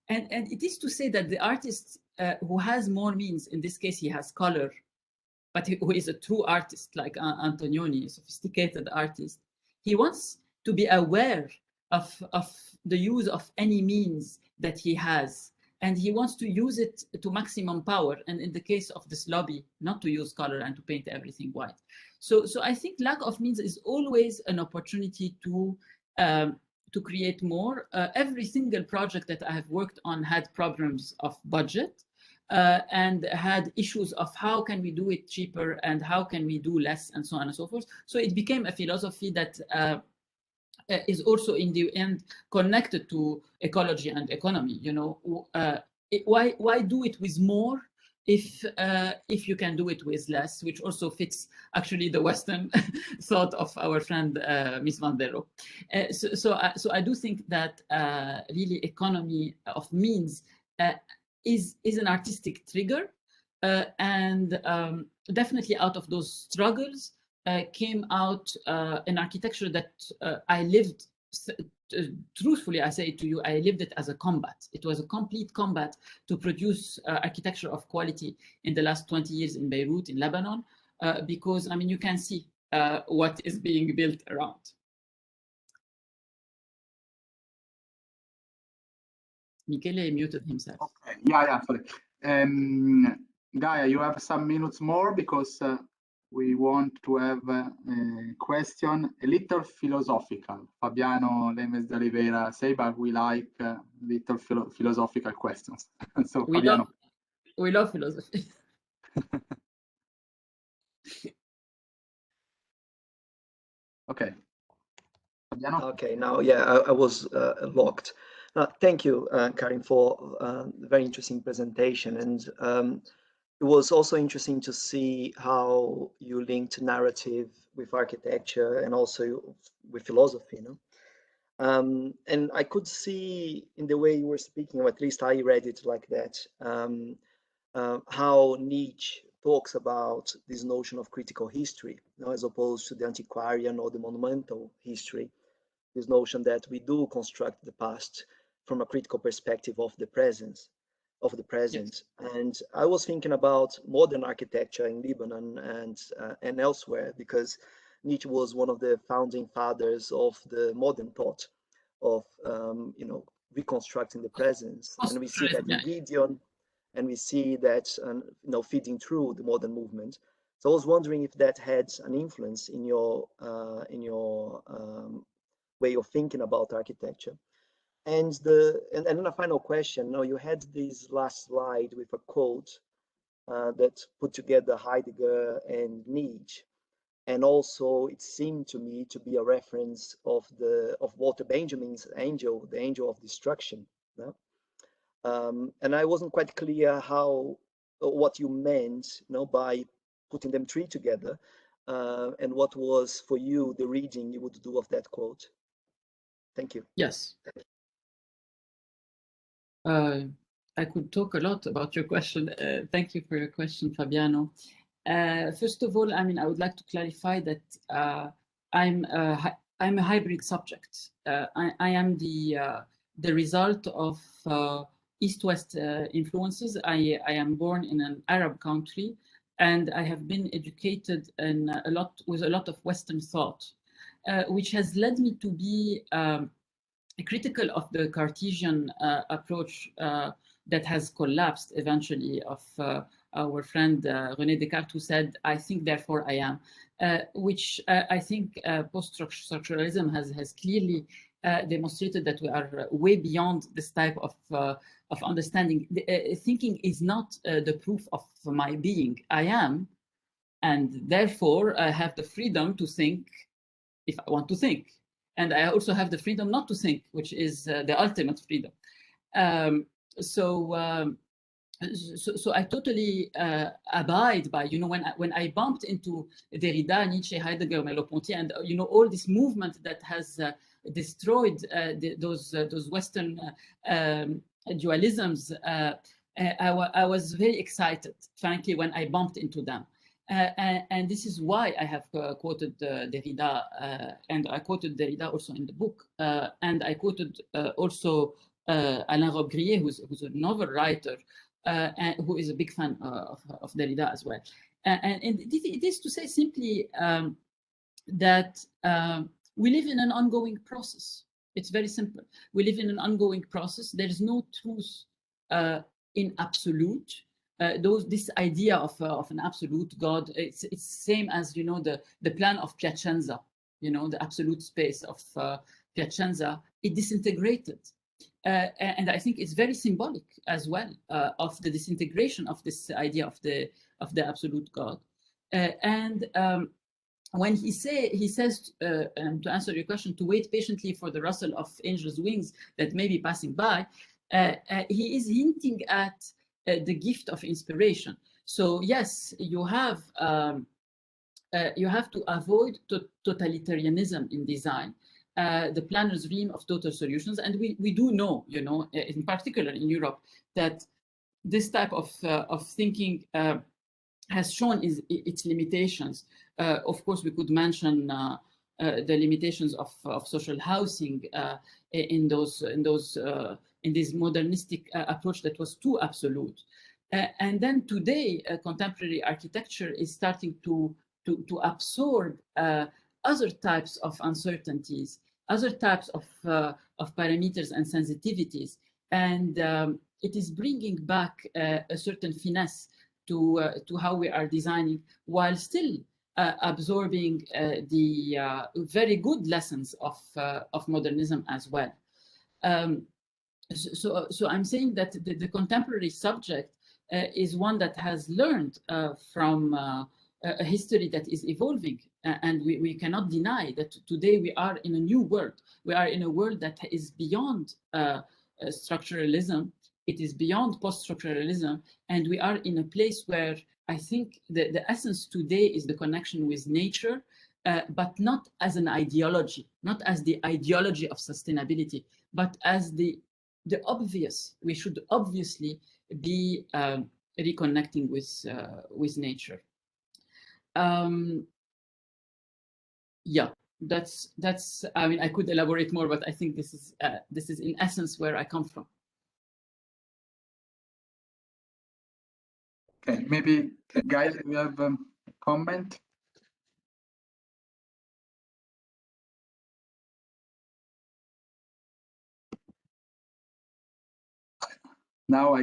Speaker 2: And it is to say that the artist who has more means, in this case, he has color, but who is a true artist, like Antonioni, a sophisticated artist, he wants to be aware of the use of any means that he has. And he wants to use it to maximum power. And in the case of this lobby, not to use color and to paint everything white. So I think lack of means is always an opportunity to create more. Every single project that I have worked on had problems of budget and had issues of how can we do it cheaper and how can we do less and so on and so forth. So it became a philosophy that is also in the end connected to ecology and economy. You know, why do it with more if you can do it with less, which also fits actually the Western thought of our friend Ms. Van der Rohe. So I do think that really economy of means is an artistic trigger, and definitely out of those struggles came out an architecture that I lived, truthfully I say to you, I lived it as a combat. It was a complete combat to produce architecture of quality in the last 20 years in Beirut, in Lebanon, because, I mean, you can see what is being built around. Michele muted himself.
Speaker 1: Okay. Yeah, sorry. Gaia, you have some minutes more because we want to have a question, a little philosophical. Fabiano Lemes de Oliveira say, but we like little philosophical questions. So Fabiano.
Speaker 2: We love philosophy.
Speaker 1: Okay. Fabiano?
Speaker 4: Okay, now, yeah, I was locked. Thank you, Karim, for a very interesting presentation. And it was also interesting to see how you linked narrative with architecture and also with philosophy, you know? And I could see in the way you were speaking, or at least I read it like that, how niche talks about this notion of critical history, as opposed to the antiquarian or the monumental history, this notion that we do construct the past from a critical perspective of the present. Yes. And I was thinking about modern architecture in Lebanon and elsewhere, because Nietzsche was one of the founding fathers of the modern thought of reconstructing the present, and we see that in Gideon, and we see that feeding through the modern movement. So I was wondering if that had an influence in your way of thinking about architecture. And then a final question. Now, you had this last slide with a quote that put together Heidegger and Nietzsche, and also it seemed to me to be a reference of Walter Benjamin's angel, the angel of destruction. Yeah? And I wasn't quite clear what you meant, by putting them three together, and what was for you the reading you would do of that quote. Thank you.
Speaker 2: Yes. I could talk a lot about your question. Thank you for your question, Fabiano. First of all, I would like to clarify that I'm a hybrid subject. I am the result of East-West influences. I am born in an Arab country, and I have been educated with a lot of Western thought, which has led me to be critical of the Cartesian approach that has collapsed eventually, of our friend René Descartes, who said, "I think, therefore I am," which I think post-structuralism has clearly demonstrated that we are way beyond this type of understanding. Thinking is not the proof of my being. I am, and therefore I have the freedom to think if I want to think. And I also have the freedom not to think, which is the ultimate freedom. So I totally abide by, when I bumped into Derrida, Nietzsche, Heidegger, Merleau-Ponty, and all this movement that has destroyed those Western dualisms, I was very excited, frankly, when I bumped into them. And this is why I have quoted Derrida, and I quoted Derrida also in the book, and I quoted also Alain Robbe-Grillet, who's a novel writer, and who is a big fan of Derrida as well. And it is to say simply that we live in an ongoing process. It's very simple. We live in an ongoing process. There is no truth in absolute. This idea of an absolute God, it's same as the plan of Piacenza, the absolute space of Piacenza. It disintegrated, and I think it's very symbolic as well of the disintegration of this idea of the absolute God. When he says, and to answer your question, to wait patiently for the rustle of angels' wings that may be passing by, he is hinting at the gift of inspiration. So yes, you have to avoid totalitarianism in design, the planner's dream of total solutions, and we do know, in particular in Europe, that this type of thinking has shown its limitations. Of course, we could mention the limitations of social housing in this modernistic approach that was too absolute. And then today, contemporary architecture is starting to absorb other types of uncertainties, other types of parameters and sensitivities, and it is bringing back a certain finesse to how we are designing, while still absorbing the very good lessons of modernism as well. So I'm saying that the contemporary subject is one that has learned from a history that is evolving, and we cannot deny that today we are in a new world. We are in a world that is beyond structuralism. It is beyond post-structuralism, and we are in a place where I think the essence today is the connection with nature, but not as an ideology, not as the ideology of sustainability, but as the obvious. We should obviously be reconnecting with nature. Yeah, that's. I mean, I could elaborate more, but I think this is in essence where I come from.
Speaker 1: Okay, maybe guys, you have a comment. Now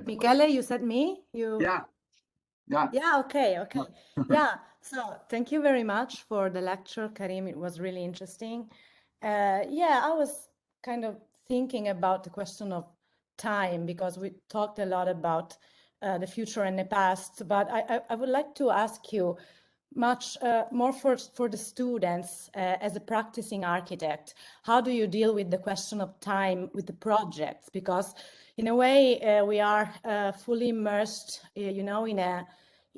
Speaker 5: Michele, you said me?
Speaker 1: Yeah.
Speaker 5: Yeah, okay. Yeah, so thank you very much for the lecture, Karim. It was really interesting. Yeah, I was kind of thinking about the question of time because we talked a lot about the future and the past, but I would like to ask you much more for the students as a practicing architect. How do you deal with the question of time with the projects? Because in a way, we are fully immersed, you know, in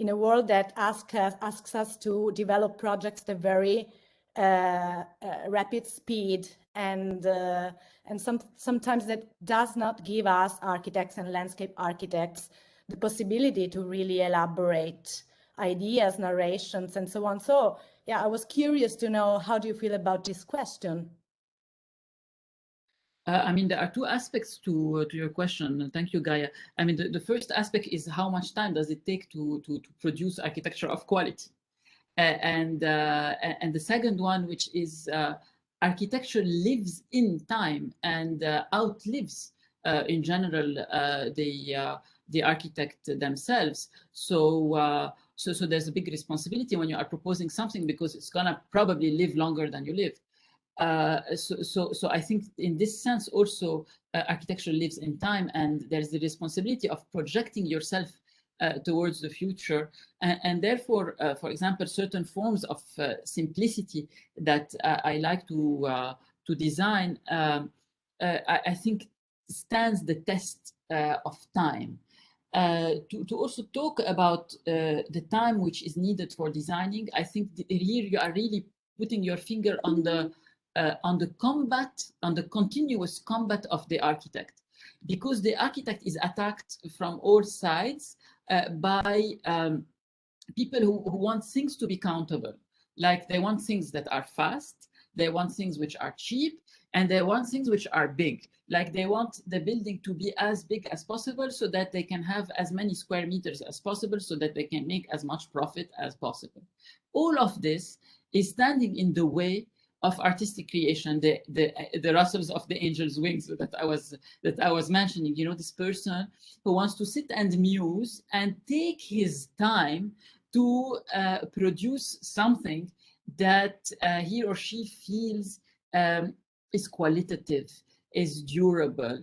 Speaker 5: a world that asks us to develop projects at a very rapid speed, and sometimes that does not give us architects and landscape architects the possibility to really elaborate ideas, narrations, and so on. So yeah, I was curious to know, how do you feel about this question?
Speaker 2: I mean, there are two aspects to your question. Thank you, Gaia. I mean, the first aspect is how much time does it take to produce architecture of quality? And the second one, which is architecture lives in time and outlives, in general, the architect themselves. So there's a big responsibility when you are proposing something, because it's gonna probably live longer than you live. So I think in this sense also architecture lives in time, and there's the responsibility of projecting yourself towards the future, and therefore, for example, certain forms of simplicity that I like to design, I think stands the test of time. To also talk about the time which is needed for designing, I think here you are really putting your finger on the continuous combat of the architect, because the architect is attacked from all sides by people who want things to be countable. Like they want things that are fast, they want things which are cheap, and they want things which are big. Like they want the building to be as big as possible so that they can have as many square meters as possible, so that they can make as much profit as possible. All of this is standing in the way of artistic creation, the rustles of the angel's wings that I was mentioning. You know, this person who wants to sit and muse and take his time to produce something that he or she feels is qualitative, is durable,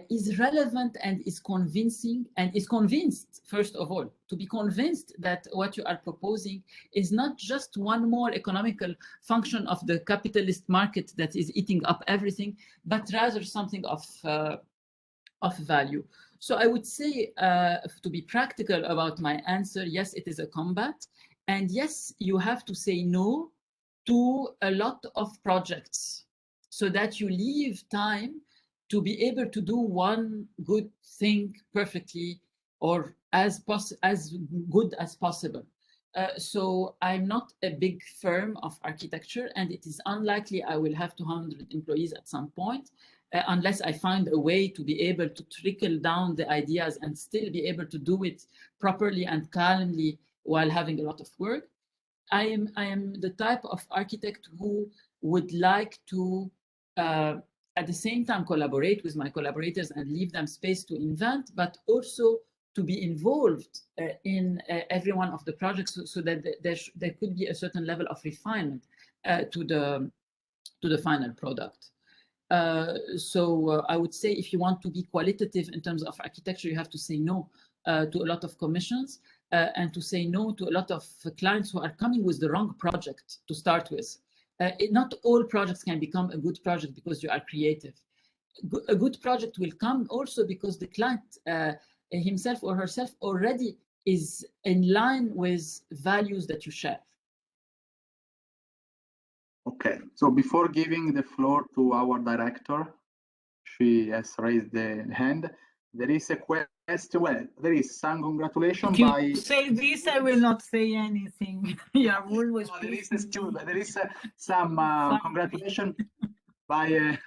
Speaker 2: is relevant, and is convincing, and is convinced, first of all, to be convinced that what you are proposing is not just one more economical function of the capitalist market that is eating up everything, but rather something of value. So I would say, to be practical about my answer, yes, it is a combat. And yes, you have to say no to a lot of projects so that you leave time to be able to do one good thing perfectly, or as good as possible. So I'm not a big firm of architecture, and it is unlikely I will have 200 employees at some point, unless I find a way to be able to trickle down the ideas and still be able to do it properly and calmly while having a lot of work. I am the type of architect who would like to, at the same time, collaborate with my collaborators and leave them space to invent, but also to be involved in every one of the projects, so that there could be a certain level of refinement to the final product. So I would say, if you want to be qualitative in terms of architecture, you have to say no to a lot of commissions, and to say no to a lot of clients who are coming with the wrong project to start with. Not all projects can become a good project because you are creative. A good project will come also because the client himself or herself already is in line with values that you share.
Speaker 1: Okay, so before giving the floor to our director, she has raised the hand, There is a question. Well, there is some congratulation
Speaker 2: If you
Speaker 1: by.
Speaker 2: say this, I will not say anything. You are always.
Speaker 1: There is some congratulation by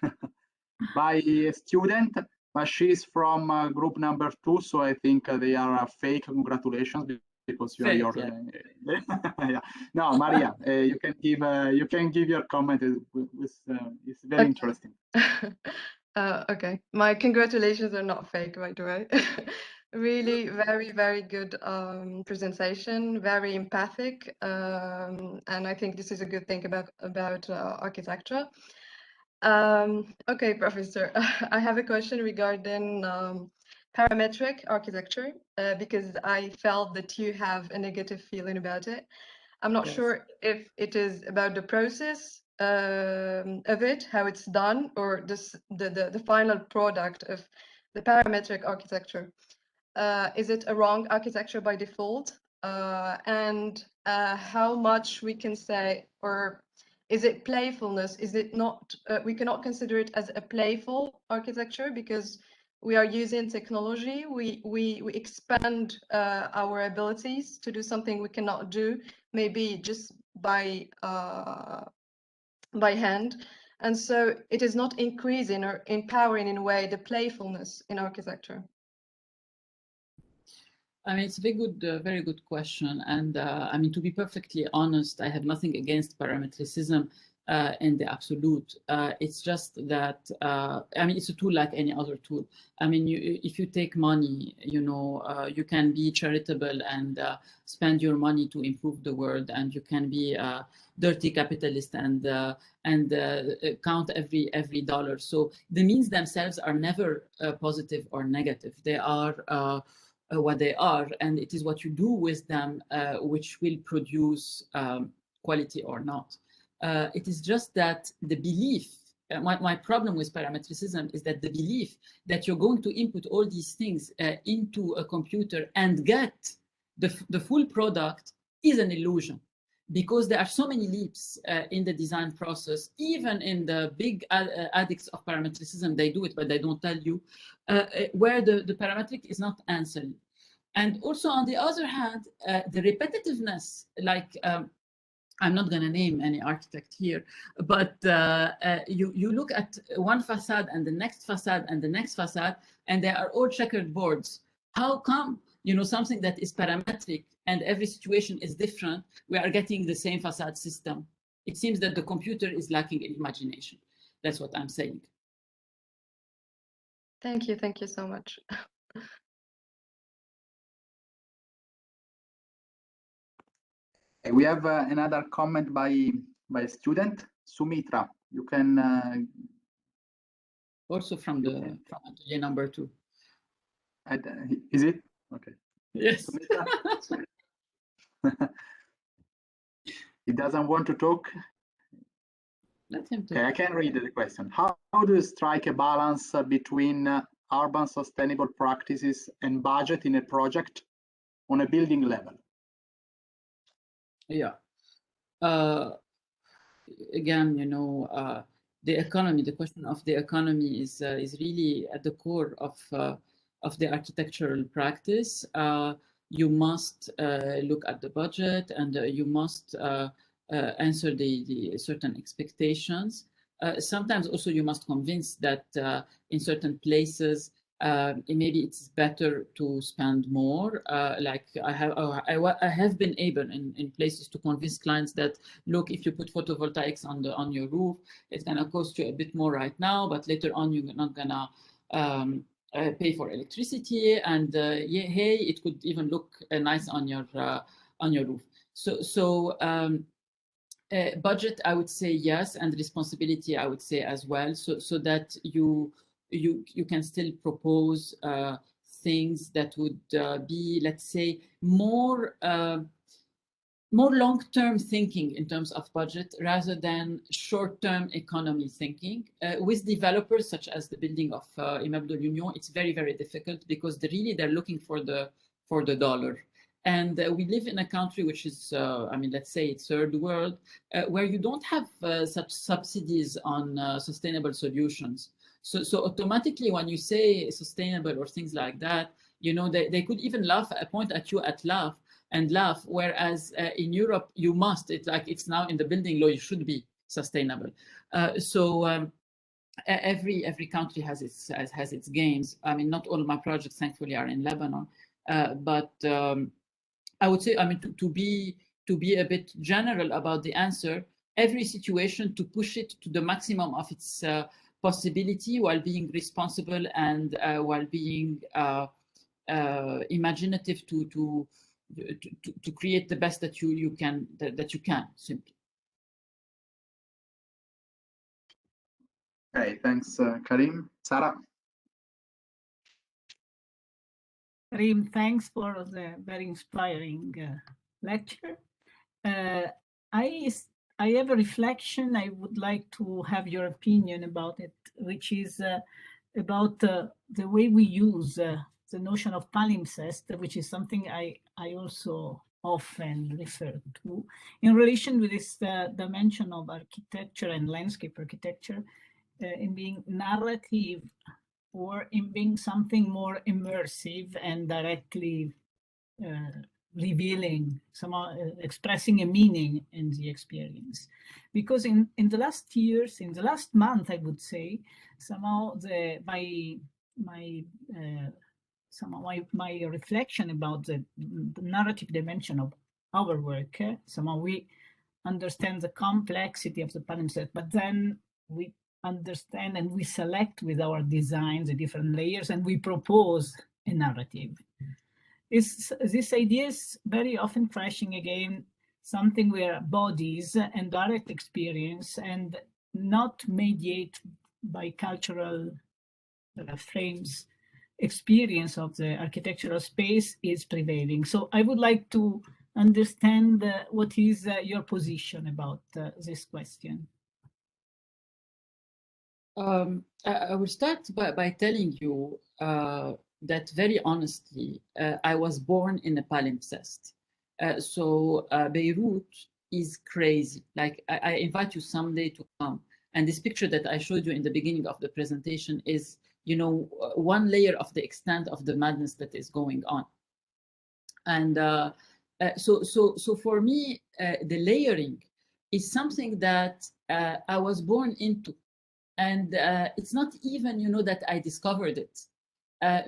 Speaker 1: by a student, but she's from group number 2, so I think they are fake congratulations because you
Speaker 2: Fake,
Speaker 1: are your.
Speaker 2: yeah.
Speaker 1: Yeah. No, Maria, you can give your comment. It's very interesting.
Speaker 6: Okay, my congratulations are not fake, by the way. Really very, very good presentation, very empathic, and I think this is a good thing about architecture. Okay, Professor, I have a question regarding parametric architecture because I felt that you have a negative feeling about it. I'm not sure if it is about the process of it, how it's done, or the final product of the parametric architecture. Is it a wrong architecture by default? And how much we can say, or is it playfulness? Is it not, we cannot consider it as a playful architecture because we are using technology, we expand our abilities to do something we cannot do, maybe just by hand. And so it is not increasing or empowering in a way the playfulness in architecture.
Speaker 2: I mean, it's a very good question. And I mean, to be perfectly honest, I have nothing against parametricism in the absolute. It's just that, I mean, it's a tool like any other tool. I mean, if you take money, you know, you can be charitable and spend your money to improve the world, and you can be a dirty capitalist and count every dollar. So the means themselves are never positive or negative. They are what they are, and it is what you do with them which will produce quality or not. It is just that the belief, my problem with parametricism is that the belief that you're going to input all these things into a computer and get the full product is an illusion, because there are so many leaps in the design process. Even in the big addicts of parametricism, they do it, but they don't tell you, where the parametric is not answered. And also, on the other hand, the repetitiveness, like, I'm not going to name any architect here, but you look at one facade and the next facade and the next facade, and they are all checkered boards. How come, you know, something that is parametric and every situation is different, we are getting the same facade system? It seems that the computer is lacking in imagination. That's what I'm saying.
Speaker 6: Thank you so much.
Speaker 1: We have another comment by a student, Sumitra. You can
Speaker 2: also from atelier number 2.
Speaker 1: Is it okay?
Speaker 2: Yes.
Speaker 1: He doesn't want to talk.
Speaker 2: Let him talk.
Speaker 1: Okay, I can read the question. How do you strike a balance between urban sustainable practices and budget in a project on a building level?
Speaker 2: Yeah. Again, you know, the economy, the question of the economy is really at the core of the architectural practice. You must look at the budget, and you must answer the certain expectations. Sometimes also you must convince that in certain places, maybe it's better to spend more. Like I have been able in places to convince clients that, look, if you put photovoltaics on your roof, it's gonna cost you a bit more right now, but later on you're not gonna pay for electricity, and yeah, hey, it could even look nice on your roof. So budget, I would say yes, and responsibility, I would say as well, so that you can still propose things that would be, let's say, more long-term thinking in terms of budget rather than short-term economy thinking. With developers such as the building of Immeuble de l'Union, it's very, very difficult because they're looking for the dollar. And we live in a country which is, I mean, let's say it's third world, where you don't have such subsidies on sustainable solutions. So automatically when you say sustainable or things like that, you know, they could even point at you and laugh, whereas in Europe you must, it's now in the building law, you should be sustainable. Every country has its games. I mean, not all my projects thankfully are in Lebanon, but I would say, I mean, to be a bit general about the answer, every situation to push it to the maximum of its possibility while being responsible and while being imaginative to create the best that you can simply.
Speaker 1: Okay, thanks, Karim. Sarah.
Speaker 7: Karim, thanks for the very inspiring lecture. I have a reflection. I would like to have your opinion about it, which is about the way we use the notion of palimpsest, which is something I also often refer to in relation with this dimension of architecture and landscape architecture in being narrative or in being something more immersive and directly revealing, somehow expressing a meaning in the experience. Because in the last years, in the last month, I would say, somehow my reflection about the narrative dimension of our work, somehow we understand the complexity of the palimpsest, but then we understand and we select with our designs the different layers and we propose a narrative. This idea is very often crashing again, something where bodies and direct experience and not mediate by cultural frames experience of the architectural space is prevailing. So I would like to understand what is your position about this question.
Speaker 2: I will start by telling you that very honestly, I was born in a palimpsest. So Beirut is crazy. Like I invite you someday to come. And this picture that I showed you in the beginning of the presentation is, you know, one layer of the extent of the madness that is going on. And so for me, the layering is something that I was born into. And it's not even, you know, that I discovered it.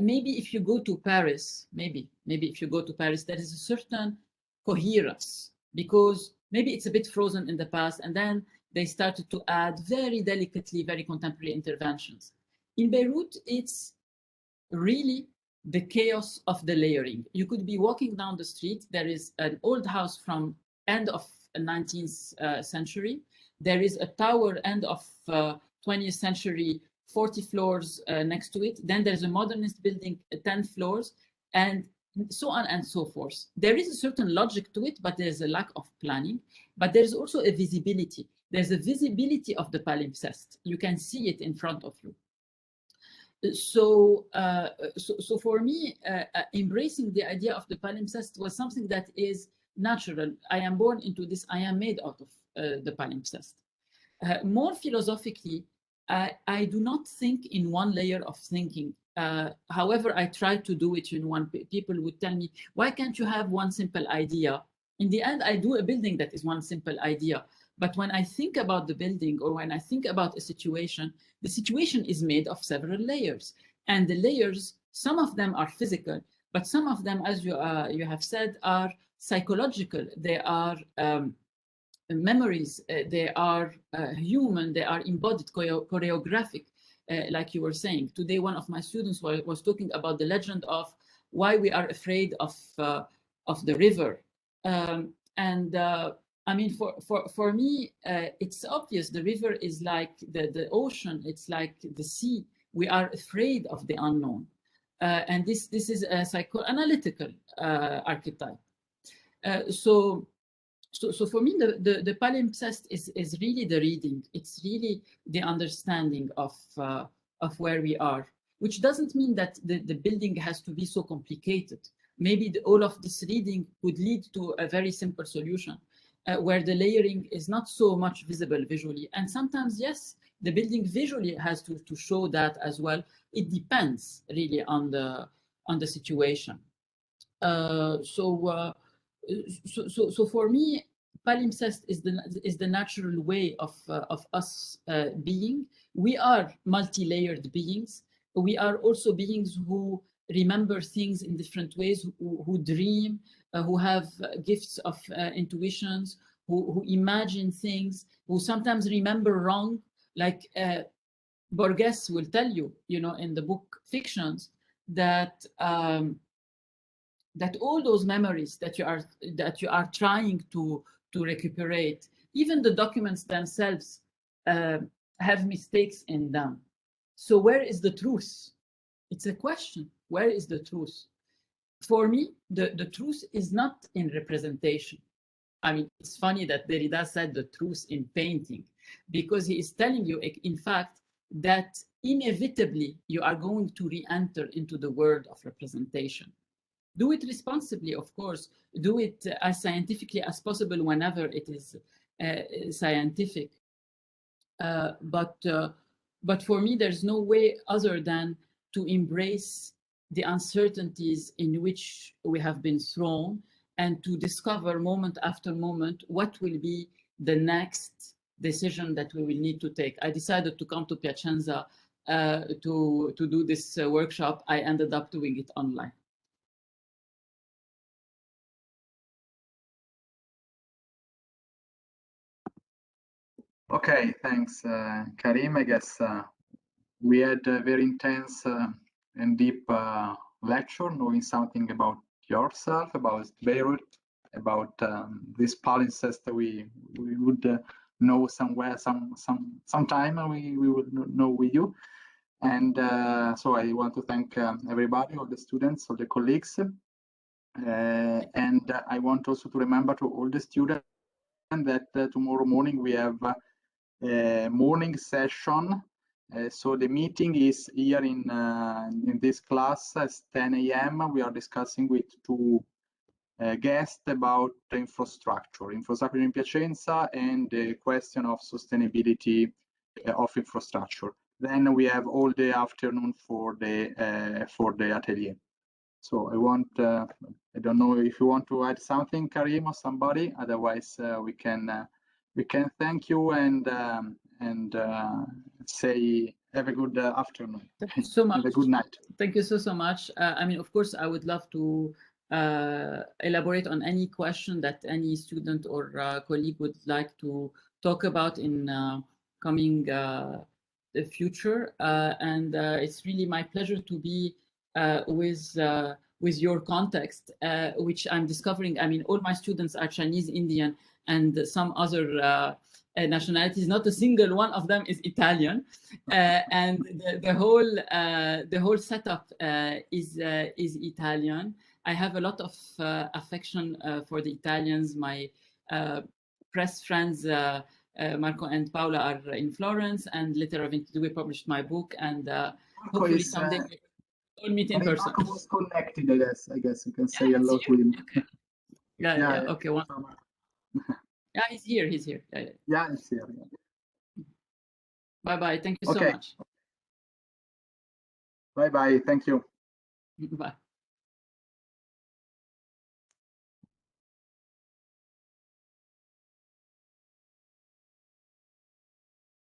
Speaker 2: Maybe if you go to Paris, maybe if you go to Paris, there is a certain coherence because maybe it's a bit frozen in the past and then they started to add very delicately, very contemporary interventions. In Beirut, it's really the chaos of the layering. You could be walking down the street. There is an old house from end of 19th century. There is a tower end of 20th century, 40 floors next to it. Then there's a modernist building, 10 floors, and so on and so forth. There is a certain logic to it, but there's a lack of planning. But there's also a visibility. There's a visibility of the palimpsest. You can see it in front of you. So for me, embracing the idea of the palimpsest was something that is natural. I am born into this. I am made out of the palimpsest. More philosophically, I do not think in one layer of thinking. However, I try to do it in one. People would tell me, why can't you have one simple idea? In the end, I do a building that is one simple idea. But when I think about the building or when I think about a situation, the situation is made of several layers. And the layers, some of them are physical, but some of them, as you have said, are psychological. They are memories, they are human, they are embodied, choreographic, like you were saying. Today, one of my students was talking about the legend of why we are afraid of the river. I mean, for me, it's obvious. The river is like the ocean. It's like the sea. We are afraid of the unknown. And this is a psychoanalytical archetype. So for me, the palimpsest is really the reading. It's really the understanding of where we are, which doesn't mean that the building has to be so complicated. Maybe all of this reading could lead to a very simple solution where the layering is not so much visible visually. And sometimes, yes, The building visually has to show that as well. It depends really on the situation. So for me, palimpsest is the natural way of us being. We are multi-layered beings. We are also beings who remember things in different ways, who dream, who have gifts of intuitions, who imagine things, who sometimes remember wrong. Like Borges will tell you, in the book Fictions, that that all those memories that you are trying to recuperate, even the documents themselves have mistakes in them. So where is the truth? It's a question. Where is the truth? For me, the truth is not in representation. I mean, it's funny that Derrida said the truth in painting, because he is telling you, in fact, that inevitably you are going to re-enter into the world of representation. Do it responsibly, of course. Do it as scientifically as possible whenever it is scientific. But for me, there's no way other than to embrace the uncertainties in which we have been thrown, and to discover moment after moment what will be the next decision that we will need to take. I decided to come to Piacenza to do this workshop. I ended up doing it online.
Speaker 1: Okay, thanks, Karim. I guess we had a very intense and deep lecture, knowing something about yourself, about Beirut, about this palimpsest that we would know somewhere, sometime we would know with you. And so I want to thank everybody, all the students, all the colleagues. And I want also to remember to all the students that tomorrow morning we have a morning session. So the meeting is here in this class at 10 a.m. We are discussing with two guests about infrastructure in Piacenza, and the question of sustainability of infrastructure. Then we have all the afternoon for the atelier. So I want, I don't know if you want to add something, Karim, or somebody. Otherwise, we can thank you and say have a good afternoon.
Speaker 2: Thank you so much.
Speaker 1: Have a good night.
Speaker 2: Thank you so much. I mean, of course, I would love to elaborate on any question that any student or colleague would like to talk about in coming the future. And it's really my pleasure to be with your context, which I'm discovering. I mean, all my students are Chinese, Indian, and some other nationalities. Not a single one of them is Italian, and the whole setup is Italian. I have a lot of affection for the Italians. My press friends, Marco and Paula, are in Florence, and later we published my book, and hopefully someday we'll meet in person.
Speaker 1: Marco was connected, I guess you can say hello to him.
Speaker 2: Okay. Yeah. Okay. Yeah, he's here. Yeah,
Speaker 1: he's here. Yeah.
Speaker 2: Bye. Thank you so much.
Speaker 1: Bye. Thank you.
Speaker 2: Bye.